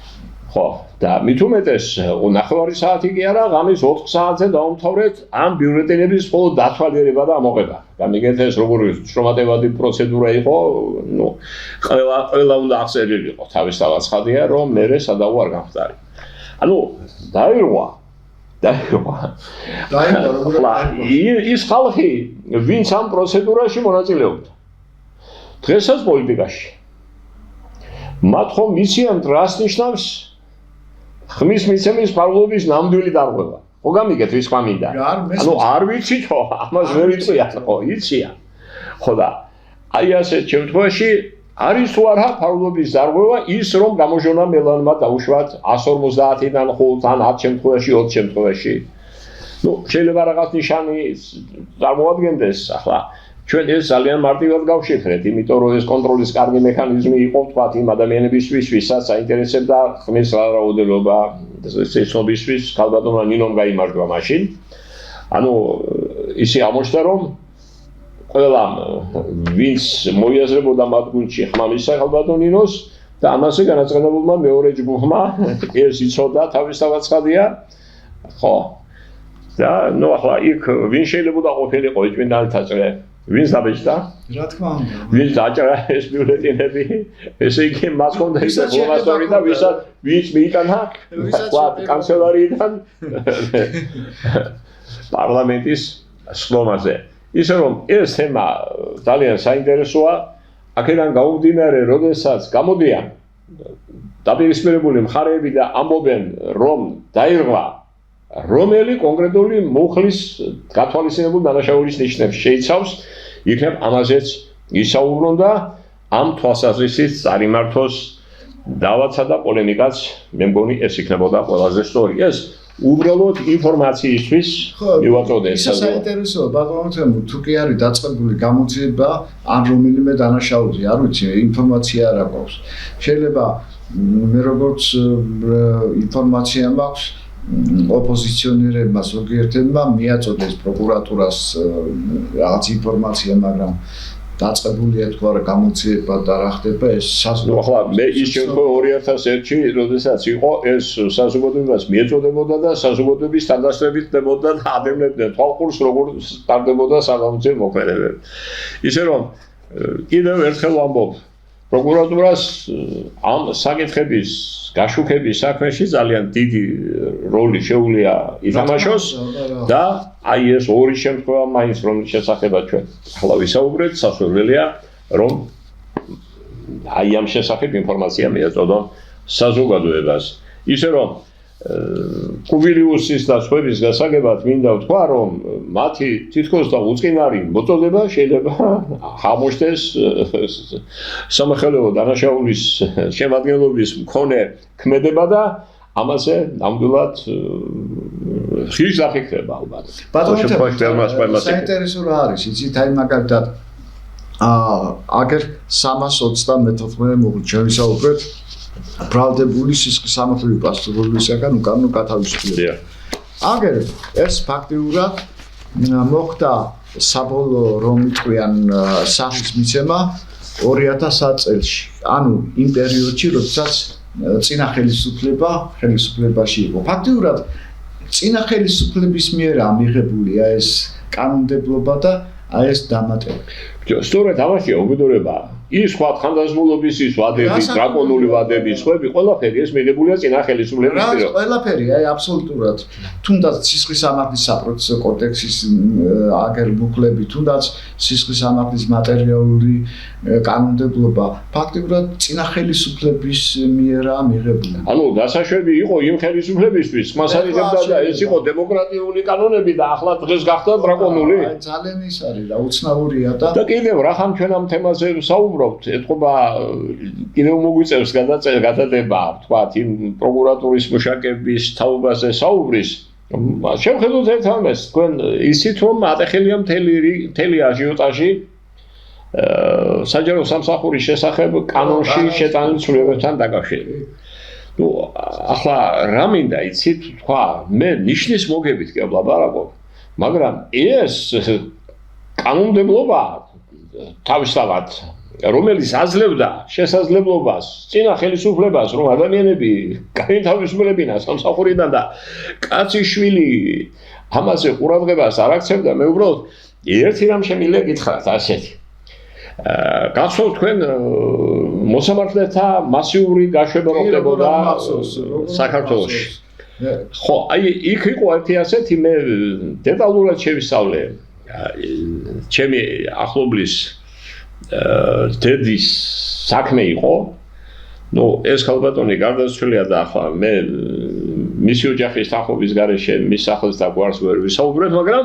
ხო და მით უმეტეს 9 საათი კი არა ღამის 4 საათზე დაუმთავრეთ ამ ბიულეტენების მხოლოდ დათვალიერება და ამოღება გამიგეთ ეს როგორი შრომატევადი პროცედურა იყო ნუ ყველა უნდა აღწერილიყო თავისთავად ხადია რომ მე სადავო არ გამხდარი ანუ დაირღვა ის ხალხი ვინც ამ პროცედურაში მონაწილეობდა დღესაც პოლიტიკაში მათ ხომ იციან რას ნიშნავს ხმის მიცემის პავლობის ნამდვილი დარღვევა. ხო გამიგეთ ვის ხმა მინდა? ანუ არ ვიცით ხო, ამას ვერ იწვიათ ხო, იციან. ხო და აი ასეთ შემთხვევაში არის თუ არა პავლობის დარღვევა ის რომ გამოჟონა მელანმა დაუშვათ 150-დან 5-დან 10 შემთხვევაში 20 შემთხვევაში. ნუ შეიძლება რაღაც ნიშანი წარმოადგენდეს ახლა ჩვენ ეს ძალიან მარტივად გავშიფრეთ, იმიტომ რომ ეს კონტროლის კარგი მექანიზმი იყო თქვათ იმ ადამიანებისთვის, ვისაც აინტერესებდა ხმის რაოდენობა, ცნობისთვის, ქალბატონმა ნინომ გაიმარჯვა მაშინ. ანუ ისე ამოჩნდა რომ ყველამ ვინც მოიაზრებოდა მათ გუნდში ხმამისსა ქალბატონ ნინოს და ამაზე განაცხადებულმა მეორე ჯგუფმა ეს იცოდა თავისთავად ხადია. ხო. და ნუ ახლა იქ ვინ შეიძლება ყოფილიყო ეჭვინალთა წრე ვინც დაბეჭდა? რა თქმა უნდა. ვინც დაჭრა ეს ბიულეტენები? ესე იგი მას ჰქონდა ის ინფორმაცია და ვინც მიიტანა? ვთქვათ, კანცელარიიდან პარლამენტის სხდომაზე. ისე რომ ეს თემა ძალიან საინტერესოა, აქედან გამომდინარე, როდესაც გამოდიან დაპირისპირებული მხარეები და ამბობენ, რომ დაირღვა რომელი კონკრეტული მუხლის გათვალისწინებულ დანაშაულის ნიშნებს შეიცავს, იქნებ ამაზეც ისაუბრონ და ამ თვალსაზრისით წარიმართოს დავაცა და პოლემიკაც მე მგონი ეს იქნებოდა ყველაზე სწორი. ეს უბრალოდ ინფორმაციისთვის მივაწოდე ეს. ის საინტერესოა, ბატონო, თუ კი არის დაწყებული გამოძიება ან რომელიმე დანაშაულზე, არ ვიცი, ინფორმაცია არ აქვს. შეიძლება მე როგორც ინფორმაცია მაქვს ოპოზიციონერებმა ზოგიერთებმა მიაწოდეს პროკურატურას რაღაც ინფორმაცია, მაგრამ დაწყებულია თქვა რა გამოძიება და რა ხდება ეს საზოგადოება. ახლა მე ის შემთხვევა 2001-ში, როდესაც იყო ეს საზოგადოებას მიეწოდებოდა და საზოგადოების თანდასწრებით ხდებოდა და ადევნებდნენ თვალყურს როგორ სტარდებოდა საგამოძიებო მოქმედებები. ისე რომ კიდევ ერთხელ ვამბობ პროკურატურას ამ საკითხების გაშუქების საქმეში ძალიან დიდი როლი შეუძლია ითამაშოს და აი ეს ორი შემთხვევა მაინც რომლის შესახებაც ჩვენ ახლა ვისაუბრეთ, სასურველია რომ აი ამ შესახებ ინფორმაცია მიეწოდონ საზოგადოებას. ისე რომ კუვილიუსის და სხვების გასაგებად მინდა ვთქვა, რომ მათი თითქოს და უწყინარი მოწოდება შეიძლება აღმოჩნდეს სამხელეო დანაშაულის შემადგენლობის მქონე ქმედება და ამაზე ნამდვილად ხის დაფიქრება ალბათ. ბატონო, საინტერესო რა არის, იცით, აი მაგალითად აგერ 324 მოგვიჩვენა ვისაუბრეთ ბრალდებული სისხლის სამართლიანი პასუხისგან უკანონო გათავისუფლება. აგერ ეს ფაქტიურად მოხდა საბოლოო რომ იტყვიან სახის მიცემა 2000 წელს. ანუ იმ პერიოდში, როდესაც წინა ხელისუფლებაში იყო. ფაქტიურად წინა ხელისუფლების მიერ ამიღებულია ეს კანონმდებლობა და აი ეს დამატება. სწორედ ამაშია უბედურება. ის სხვა ხანდაზმულობის ის ვადები, დრაკონული ვადები, სხვები ყველაფერი ეს მიღებულია წინა ხელისუფლების მიერ. ყველაფერი, აი აბსოლუტურად. თუნდაც სისხლის სამართლის საპროცესო კოდექსის აგერ ბუკლები, თუნდაც სისხლის სამართლის მატერიალური კანონმდებლობა, ფაქტიურად წინა ხელისუფლების მიერაა მიღებული. ანუ დასაშვები იყო იმ ხელისუფლებისთვის, მას არიღებდა და ეს იყო დემოკრატიული კანონები და ახლა დღეს გახდა დრაკონული. აი ძალიან ის არის რა უცნაურია და კიდევ რა ხან ჩვენ ამ თემაზე ვსაუბრობთ ვსაუბრობთ, ეთყობა კიდევ მოგვიწევს გადადება, თქვათ, იმ პროკურატურის მუშაკების თაობაზე საუბრის. შევხედოთ ერთმანეთს, თქვენ ისიც რომ ატეხილია მთელი აჟიოტაჟი საჯარო სამსახურის შესახებ კანონში შეტანილ ცვლილებებთან დაკავშირებით. ნუ ახლა რა მინდა იცით თქვა, მე ნიშნის მოგებით კი ვლაპარაკობ, მაგრამ ეს კანონმდებლობა თავისთავად რომელიც აძლევდა შესაძლებლობას წინა ხელისუფლებას რომ ადამიანები გაინთავისუფლებინა სამსახურიდან და კაციშვილი ამაზე ყურადღებას არ აქცევდა მე უბრალოდ ერთი რამ შემიძლია გითხრათ ასეთი გახსოვთ თქვენ მოსამართლეთა მასიური გაშვება რო ხდებოდა საქართველოში ხო აი იქ იყო ერთი ასეთი მე დეტალურად შევისწავლე ჩემი ახლობლის დედის საქმე იყო. ნუ ეს ქალბატონი გარდაცვლილია და ახლა მე მისი ოჯახის თანხმობის გარეშე მის სახელს და გვარს ვერ ვისაუბრებ, მაგრამ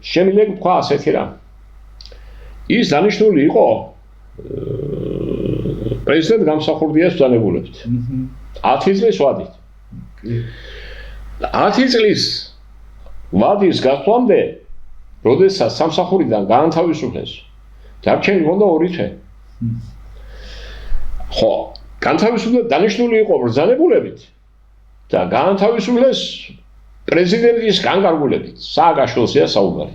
შემიძლია თქვა ასეთი რამ. ის დანიშნული იყო პრეზიდენტ გამსახურდიას ბრძანებულებით. 10 წლის ვადით. 10 წლის ვადის გასვლამდე, როდესაც სამსახურიდან გაანთავისუფლეს დარჩენი ჰქონდა 2 თვე. ხო, განთავისუფლება დანიშნული იყო ბრძანებულებით და გაანთავისუფლეს პრეზიდენტის განკარგულებით. სააგაშვილია საუბარი.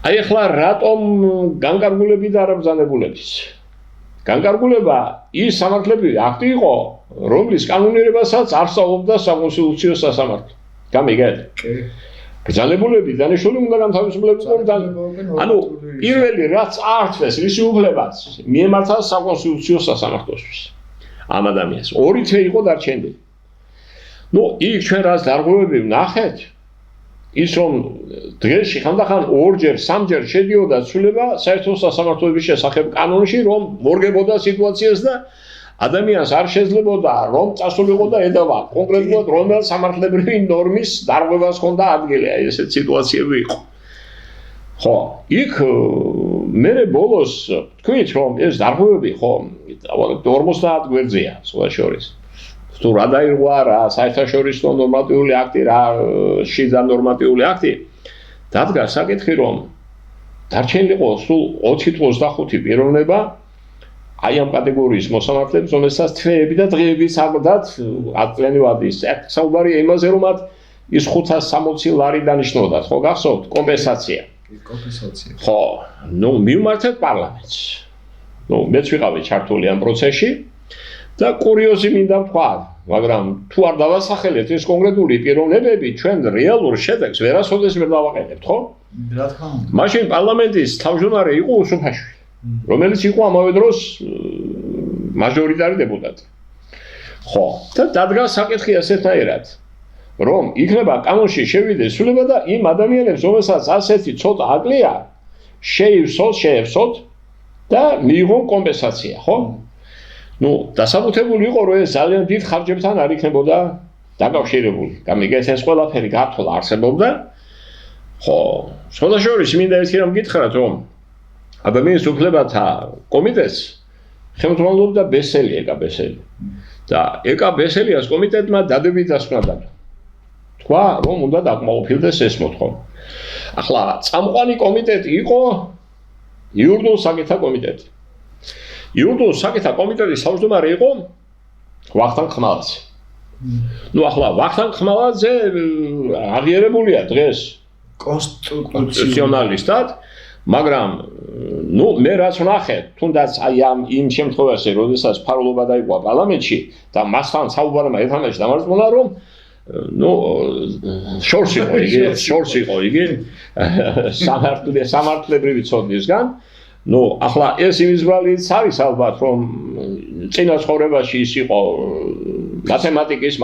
აი ახლა რატომ განკარგულები და არა ბრძანებულებით? განკარგულება ის სამართლებრივი აქტი იყო, რომლის კანონიერებასაც არ სწავლობდა საკონსტიტუციო სასამართლო. გამიგეთ? კი. ბრძანებულები დანიშნული უნდა განთავისუფლებულიყო. ანუ პირველი რაც აართვეს რისი უფლებაც მიემართა საკონსტიტუციო სასამართლოსთვის. ამ ადამიანს 2 თვე იყო დარჩენილი. ნუ იქ ჩვენ რაც დარღვევები ვნახეთ, ის რომ დღეში ხანდახან 2-ჯერ, 3-ჯერ შედიოდა ცვლილება საერთო სასამართლოების შესახებ კანონში, რომ მორგებოდა სიტუაციას და ადამიანს არ შეძლებოდა რომ წასულიყო და ედავა კონკრეტულად რომელ სამართლებრივი ნორმის დარღვევას ჰქონდა ადგილი, აი ესეთ სიტუაციები იყო. ხო, იქ მე ბოლოს თქვით რომ ეს დარღვევები ხო 50 გვერდზეა სხვა შორის. თუ რა დაირღვა რა საერთაშორისო ნორმატიული აქტი, რა შიდა ნორმატიული აქტი, დადგა საკითხი რომ დარჩენილიყო სულ 20-25 პიროვნება აი ამ კატეგორიის მოსამართლეებს, რომელსაც თვეები და დღეები საგდათ ატლენი ვადის. საუბარი იმაზე, რომ მათ ის 560 ლარი დანიშნულდათ, ხო გახსოვთ? კომპენსაცია. კომპენსაცია. ხო, ნუ მივმართეთ პარლამენტს. ნუ მეც ვიყავი ჩართული ამ პროცესში და კურიოზი მინდა ვთქვა, მაგრამ თუ არ დავასახელეთ ეს კონკრეტული პიროვნებები, ჩვენ რეალურ შედეგს ვერასოდეს ვერ დავაყენებთ, ხო? რა თქმა უნდა. მაშინ პარლამენტის თავმჯდომარე იყო უსუფაშვილი. რომელიც იყო ამავე დროს მაჟორიტარი დეპუტატი. ხო, და დადგა საკითხი ასეთნაირად, რომ იქნება კანონში შევიდეს ცვლილება და იმ ადამიანებს, რომელსაც ასეთი ცოტა აკლია, შეევსოთ და მიიღონ კომპენსაცია, ხო? ნუ დასაბუთებული იყო, რომ ეს ძალიან დიდ ხარჯებთან არ იქნებოდა დაკავშირებული. გამიგეთ, ეს ყველაფერი გართულა არსებობდა. ხო, სხვადასხვა მინდა ერთი რამ გითხრათ, რომ ადამიანის უფლებათა კომიტეტს ხელმძღვანელობდა ბესელი, ეკა ბესელი. და ეკა ბესელიას კომიტეტმა დადებით დასკვნა. თქვა, რომ უნდა დაკმაყოფილდეს ეს მოთხოვნა. ახლა წამყვანი კომიტეტი იყო იურიდიულ საკითხთა კომიტეტი. იურიდიულ საკითხთა კომიტეტის თავმჯდომარე იყო ვახტანგ ხმალაძე. ნუ ახლა ვახტანგ ხმალაძე აღიარებულია დღეს კონსტიტუციონალისტად, მაგრამ ნუ მე რაც ვნახე, თუნდაც აი ამ იმ შემთხვევაში, როდესაც ფარულობა დაიყვა პარლამენტში და მასთან საუბარმა ერთმანეთში დამარცხდა, რომ ნუ შორს იყო იგი სამართლებრივი ცოდნისგან. ნუ ახლა ეს იმის ბრალიც არის ალბათ, რომ წინა ცხოვრებაში ის იყო მათემატიკის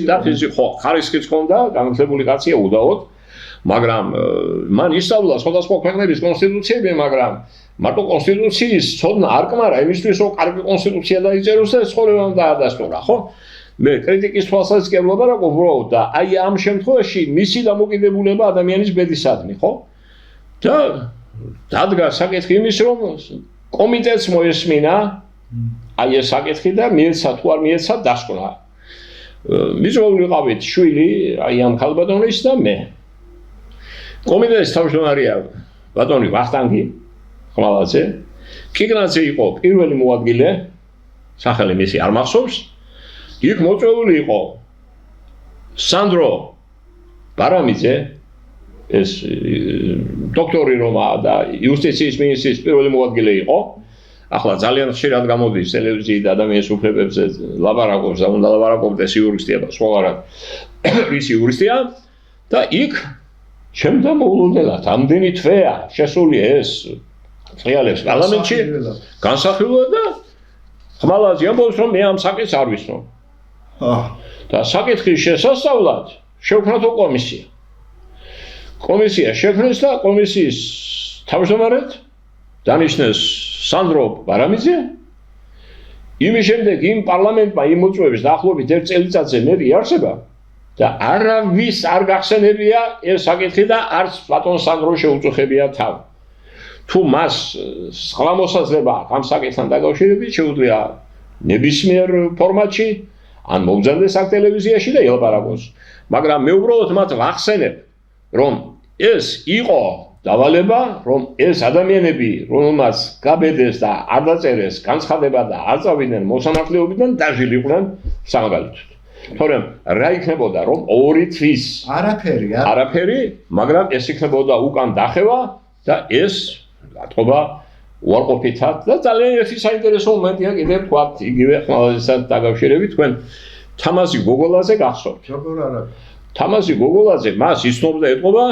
და ფიზიკა, ხარისხიც ჰქონდა, განათლებული კაცია უდაოდ. მაგრამ მან ისწავლა სხვადასხვა ქვეყნების კონსტიტუციები, მაგრამ მარტო კონსტიტუციის ცოდნა არ კმარა იმისთვის, რომ კარგი კონსტიტუცია დაიწეროს და ცხოვრებამ დაადასტურა, ხო? მე კრიტიკის თვალსაზრისით კი ვლაპარაკობ უბრალოდ და აი ამ შემთხვევაში მისი დამოკიდებულება ადამიანის ბედისადმი, ხო? და დადგა საკითხი იმის, რომ კომიტეტს მოესმინა აი ეს საკითხი და მიეცა თუ არ მიეცა დასკვნა. მიზოვლი ვიყავით შვილი აი ამ ქალბატონის და მე. კომიტეტის თავმჯდომარეა ბატონი ვახტანგი ხმალაძე. კიგნაძე იყო პირველი მოადგილე, სახელი მისი არ მახსოვს. იქ მოწვეული იყო სანდრო ბარამიძე, ეს დოქტორი რომა და იუსტიციის მინისტრის პირველი მოადგილე იყო. ახლა ძალიან ხშირად გამოდის ტელევიზიით ადამიანის უფლებებზე ლაბარაკობს და უნდა ლაბარაკობდეს იურისტია და სხვაგვარად ის იურისტია და იქ ჩემთან მოულოდნელად ამდენი თვეა შესული ეს რეალებს პარლამენტში განსახილვად და ხმალაძე ამბობს რომ მე ამ საკითხს არ ვიცნობ. და საკითხის შესასწავლად შევქმნათო კომისია. კომისია შექმნეს და კომისიის თავმჯდომარედ დანიშნეს სანდრო ბარამიძე. იმის შემდეგ იმ პარლამენტმა იმ მოწვევებს დაახლოებით 1 წელიწადზე მეტი იარსება და არავის არ გახსენებია ეს საკითხი და არც ბატონ სანდრო შეუწუხებია თავ. თუ მას სხვა მოსაზრება აქვს ამ საკითხთან დაკავშირებით შეუძლია ნებისმიერ ფორმატში ან მოგზაურდეს აქ ტელევიზიაში და ელაპარაკოს. მაგრამ მე უბრალოდ მათ ვახსენებ რომ ეს იყო დავალება რომ ეს ადამიანები რომელმაც გაბედეს და არ დაწერეს განცხადება და არ წავიდნენ მოსამართლეობიდან დაჟილიყვნენ სამაგალითოდ. თორემ რა იქნებოდა რომ 2 თვის არაფერი, მაგრამ ეს იქნებოდა უკან დახევა და ეს გატყობა უარყოფითად და ძალიან ერთი საინტერესო მომენტია კიდევ თქვათ იგივე ხმალაძესთან დაკავშირებით თქვენ თამაზი გოგოლაძე გახსოვთ. როგორ არა? თამაზი გოგოლაძე მას იცნობდა ეთყობა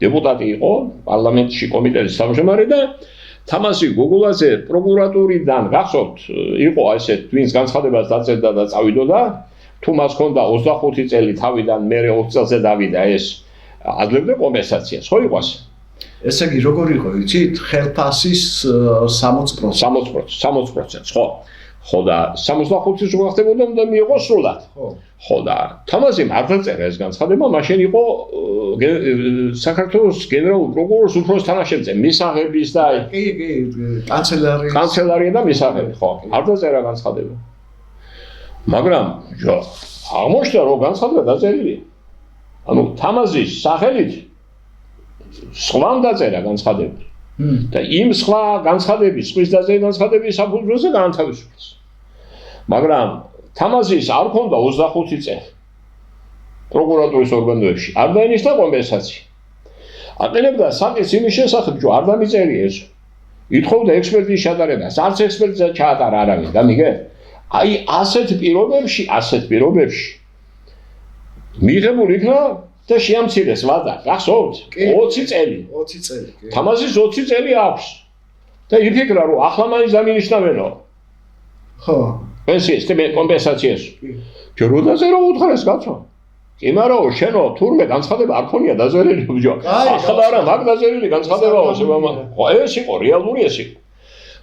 დეპუტატი იყო პარლამენტში კომიტეტის თავმჯდომარე და თამაზი გოგოლაძე პროკურატურიდან გახსოვთ იყო ესე twins განცხადებას დაწერდა და წავიდოდა თუ მას ჰქონდა 25 წელი თავიდან მე 20 წელზე დავიდა ეს აძლევდა კომპენსაციას ხო იყოს ესე იგი როგორ იყო იცით ხელფასის 60% ხო ხო და 65-ის რო ხდებოდა და მიიღო სრულად ხო და თამაზი მართლა წერა ეს განცხადება მაშინ იყო საქართველოს გენერალურ პროკურორს უფროს თანაშემწე მისაღების და კი კანცელარია და მისაღები ხო მართლა წერა განცხადება მაგრამ აღმოჩნდა რომ განცხადება დაწერილია ანუ თამაზის სახელით სხვამ დაწერა განცხადება და იმ სხვა განცხადების, სხვის დაწერილი განცხადების საფუძველზე გაანთავისუფლეს. მაგრამ თამაზის არ ქონდა 25 წელი პროკურატურის ორგანოებში, არ დაინიშნა კომპენსაცია. აყენებდა საკითხს იმის შესახებ, რომ არ დამიწერია ეს. ითხოვდა ექსპერტის ჩატარებას, არც ექსპერტიზა ჩაატარა არავინ, გამიგე? აი ასეთ პირობებში მიღებული იქნა და შეამცირეს ვადა, გახსოვთ? 20 წელი. 20 წელი. თამაზის 20 წელი აქვს. და იფიქრა რომ ახლა მაინც დამინიშნავენო. ხო. პენსიის და კომპენსაციას. ჯეროდაზე რომ უთხრეს კაცო. კი მარაო, შენო თურმე განცხადება არ ქონია დაზერილი ბიჭო. ახლა არა, მაგ დაზერილი განცხადებაო შემამა. ხო, ეს იყო რეალური ეს იყო.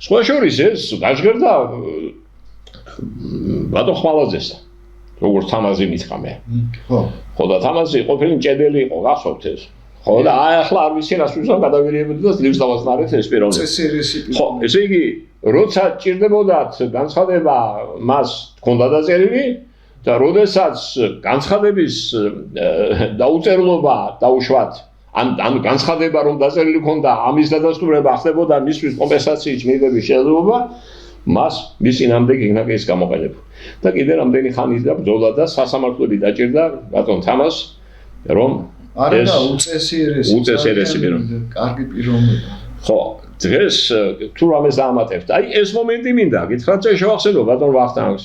სხვა შორის ეს გაჟღერდა ბატონ ხმალაძესთან. როგორც თამაზი მითხრა მე. ხო და თამაზი ყოფილი მჭედელი იყო, გახსოვთ ეს. ხო და აი ახლა არ ვიცი რას ვიზამ გადავირიებოდი და ძლივს დავასწარეთ ეს პიროვნება. ხო, ესე იგი, როცა ჭირდებოდათ განცხადება მას ჰქონდა დაწერილი და როდესაც განცხადების დაუწერლობა დაუშვათ ან განცხადება რომ დაწერილი ჰქონდა ამის დადასტურება ხდებოდა მისთვის კომპენსაციის მიღების შესაძლებლობა მას მის წინამდე გიგნაკის გამოყენება. და კიდე რამდენი ხანი და ბრძოლა და სასამართლოები დაჭირდა ბატონ თამას რომ არა და უწესიერესი პიროვნება. კარგი პიროვნება. ხო, დღეს თუ რამეს დაამატებთ. აი ეს მომენტი მინდა გითხრათ და შევახსენო ბატონ ვახტანგს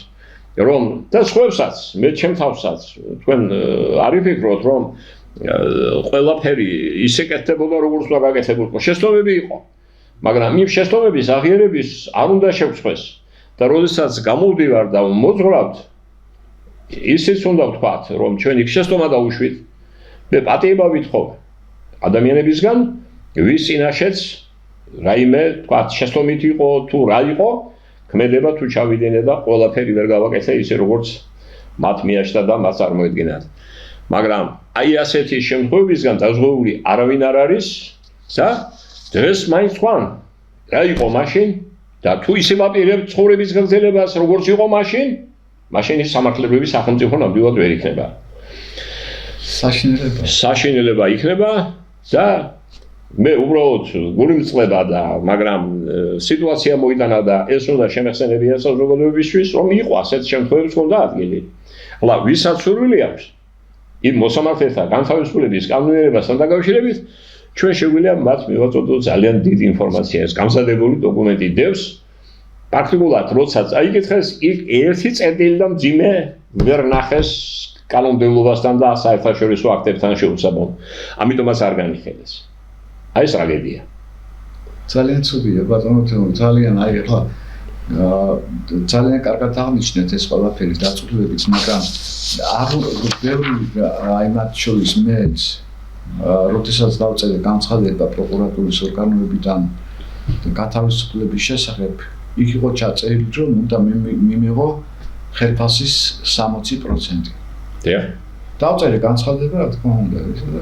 რომ და სხვებსაც მე ჩემ თავსაც თქვენ არ იფიქროთ რომ ყველაფერი ისე კეთდებოდა როგორც უნდა გაკეთებულიყო. შეცდომები იყო. მაგრამ იმ შეცდომების აღიარების არ უნდა შევწყვეს და როდესაც გამოვდივარ და მოძღვრავთ ისიც უნდა ვთქვათ რომ ჩვენ იქ შეცდომა დაუშვით მე პატიება ვითხოვე ადამიანებისგან ვის წინაშეც რაიმე ვთქვათ შეცდომით იყო თუ რა იყო ქმედება თუ ჩავიდნენ და ყველაფერი ვერ გავაკეთე ისე როგორც მათ მიაჩნდა და მას წარმოედგინათ მაგრამ აი ასეთი შემთხვევებისგან დაზღვეული არავინ არ არის და დღეს მაინც თქვან რა იყო მაშინ და თუ ისე ვაპირებთ ცხოვრების გაგრძელებას, როგორც იყო მაშინ ის სამართლებრივი სახელმწიფო ნამდვილად ვერ იქნება. საშინელება იქნება და მე უბრალოდ გულიმწყება და მაგრამ სიტუაცია მოიტანა და ეს უნდა შემეხსენებია საზოგადოებისთვის, რომ იყო ასეთ შემთხვევებში ჰქონდა ადგილი. ახლა ვისაც სურვილი აქვს იმ მოსამართლეთა განთავისუფლების კანონიერებასთან დაკავშირებით, ჩვენ შეგვიძლია მათ მივაწოდოთ ძალიან დიდი ინფორმაცია. ეს გამზადებული დოკუმენტი დევს პრაქტიკულად როცა წაიკითხეს, იქ ერთი წერტილი და მძიმე ვერ ნახეს კანონმდებლობასთან და საერთაშორისო აქტებთან შეუსაბამო. ამიტომაც არ განიხილეს. აი ეს ტრაგედია. ძალიან ცუდია ბატონო, ძალიან აი ახლა ძალიან კარგად აღნიშნეთ ეს ყველაფერი დაწვრილებით, მაგრამ არ ბევრი აი მათ შორის მეც როდესაც დავწერე განცხადება პროკურატურის ორგანოებიდან გათავისუფლების შესახებ, იქ იყო ჩაწერილი, რომ უნდა მიმიღო ხელფასის 60%. დიახ. დავწერე განცხადება, რა თქმა უნდა,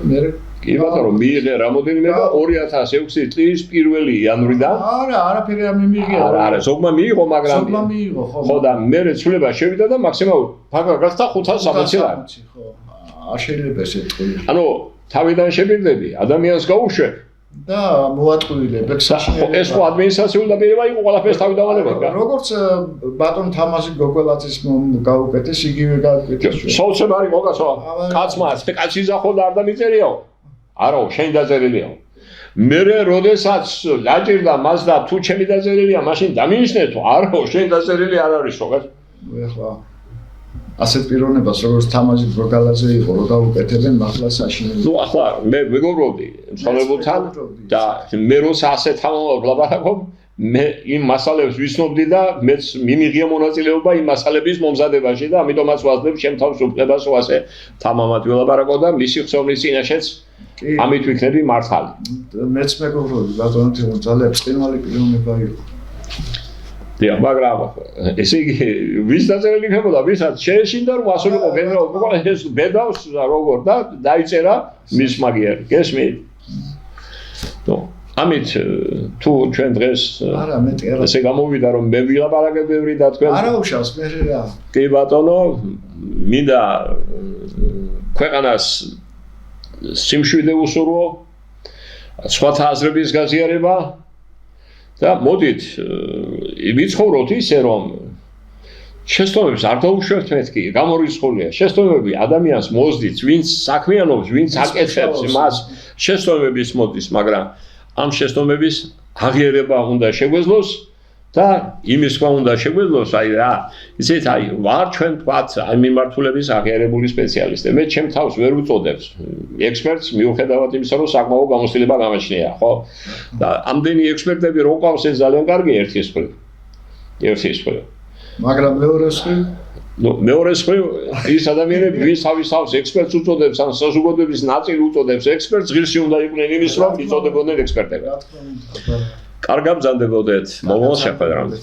მე კი ბატონო, მიიღე რამოდენიმე და 2006 წლის 1 იანვრიდან. არაფერი არ მიმიღია. არა, ზოგმა მიიღო, მაგრამ ზოგმა მიიღო, ხო. ხო და მე ცვლილება შევიდა და მაქსიმალურად ფაგა გახდა 560 ლარი. ხო. არ შეიძლება ესე თქვი. ანუ თავიდან შევირდები, ადამიანს გაუშვებ და მოატყვილებ ეს ხო ადმინისტრაციული დაპირება იყო ყველაფერს თავი დავალებენ რა. როგორც ბატონ თამაზი გოგოლაძის გაუკეთეს, იგივე გაუკეთეს. სოუცებ არის მოგაცვა. კაცმა კაცი ზახო და არ დამიწერიაო. არაო, შენ დაწერილია. მე როდესაც დაჭირდა მას და თუ ჩემი დაწერილია, მაშინ დამინიშნეთო. არაო, შენ დაწერილი არ არის როგორ. ეხლა ასეთ პიროვნებას როგორც თამაზი გოგოლაძე იყო, რო გაუკეთებენ მართლა საშინელია. ნუ ახლა მე მეგობრობდი მსხვილებულთან და მე როცა ასეთ ამბავ ლაპარაკობ, მე იმ მასალებს ვიცნობდი და მეც მიმიღია მონაწილეობა იმ მასალების მომზადებაში და ამიტომაც ვაძლევ ჩემ თავისუფლებას ასე თამამად ველაპარაკო და მისი ხსოვნის წინაშეც ამით ვიქნები მართალი. მეც მეგობრობდი ბატონო, ძალიან ბრწყინვალე პიროვნება იყო. დიახ, მაგრამ ესე იგი ვის დაწერილი იქნებოდა, ვისაც შეეშინდა რომ ასულიყო გენერალ პროკურორი ეს ბედავს როგორ და დაიწერა მის მაგიერ. გესმით? ნუ ამით თუ ჩვენ დღეს არა მეტი არა ესე გამოვიდა რომ მე ვილაპარაკებ ბევრი და თქვენ არა უშავს მე რა. კი ბატონო, მინდა ქვეყანას სიმშვიდე უსურვო, სხვათა აზრების გაზიარება და მოდით ვიცხოვროთ ისე რომ შეცდომებს არ დაუშვებთ მეთქი, გამორიცხულია. შეცდომები ადამიანს მოსდით, ვინც საქმიანობს, ვინც აკეთებს მას შეცდომების მოდის, მაგრამ ამ შეცდომების აღიარება უნდა შეგვეძლოს და იმის თქმა უნდა შეგვეძლოს, აი რა, ისეთ აი ვარ ჩვენ თქვათ აი მიმართულების აღიარებული სპეციალისტი. მე ჩემ თავს ვერ უწოდებს ექსპერტს მიუხედავად იმისა, რომ საკმაო გამოცდილება გამაჩნია, ხო? და ამდენი ექსპერტები რო ყავს ეს ძალიან კარგი ერთის მხრივ. მაგრამ მეორეს მხრივ მეორე მხრივ ის ადამიანები ვის თავის თავს ექსპერტს უწოდებს ან საზოგადოების ნაწილი უწოდებს ექსპერტს, ღირსი უნდა იყვნენ იმის რომ იწოდებოდნენ ექსპერტები. კარგად ბრძანდებოდეთ. მომავალ შეხვედრამდე.